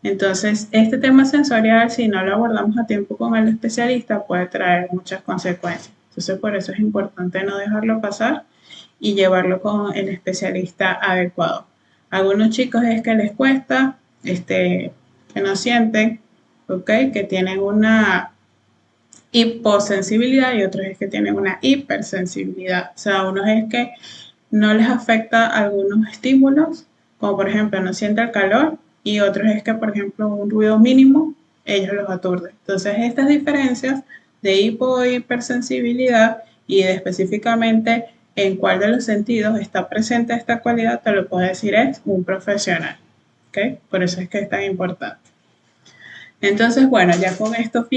Entonces, este tema sensorial, si no lo abordamos a tiempo con el especialista, puede traer muchas consecuencias. Entonces, por eso es importante no dejarlo pasar y llevarlo con el especialista adecuado. A algunos chicos es que les cuesta, que no sienten, ¿ok? Que tienen una hiposensibilidad y otros es que tienen una hipersensibilidad. O sea, unos es que no les afecta algunos estímulos, como por ejemplo no siente el calor, y otros es que, por ejemplo, un ruido mínimo, ellos los aturde. Entonces, estas diferencias de hipo e hipersensibilidad y de específicamente en cuál de los sentidos está presente esta cualidad, te lo puede decir es un profesional. ¿Ok? Por eso es que es tan importante. Entonces, bueno, ya con esto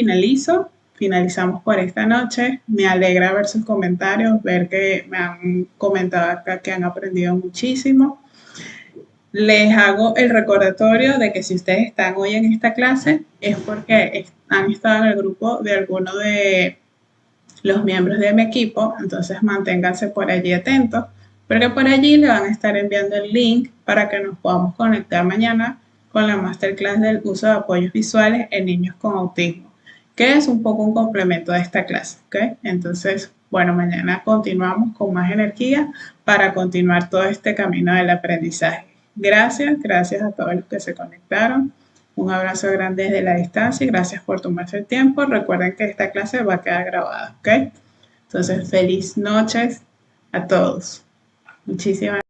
finalizamos por esta noche. Me alegra ver sus comentarios, ver que me han comentado acá que han aprendido muchísimo. Les hago el recordatorio de que si ustedes están hoy en esta clase es porque han estado en el grupo de alguno de los miembros de mi equipo, entonces manténganse por allí atentos, porque por allí le van a estar enviando el link para que nos podamos conectar mañana con la masterclass del uso de apoyos visuales en niños con autismo, que es un poco un complemento de esta clase, ¿ok? Entonces, bueno, mañana continuamos con más energía para continuar todo este camino del aprendizaje. Gracias a todos los que se conectaron. Un abrazo grande desde la distancia y gracias por tomarse el tiempo. Recuerden que esta clase va a quedar grabada, ¿ok? Entonces, feliz noches a todos. Muchísimas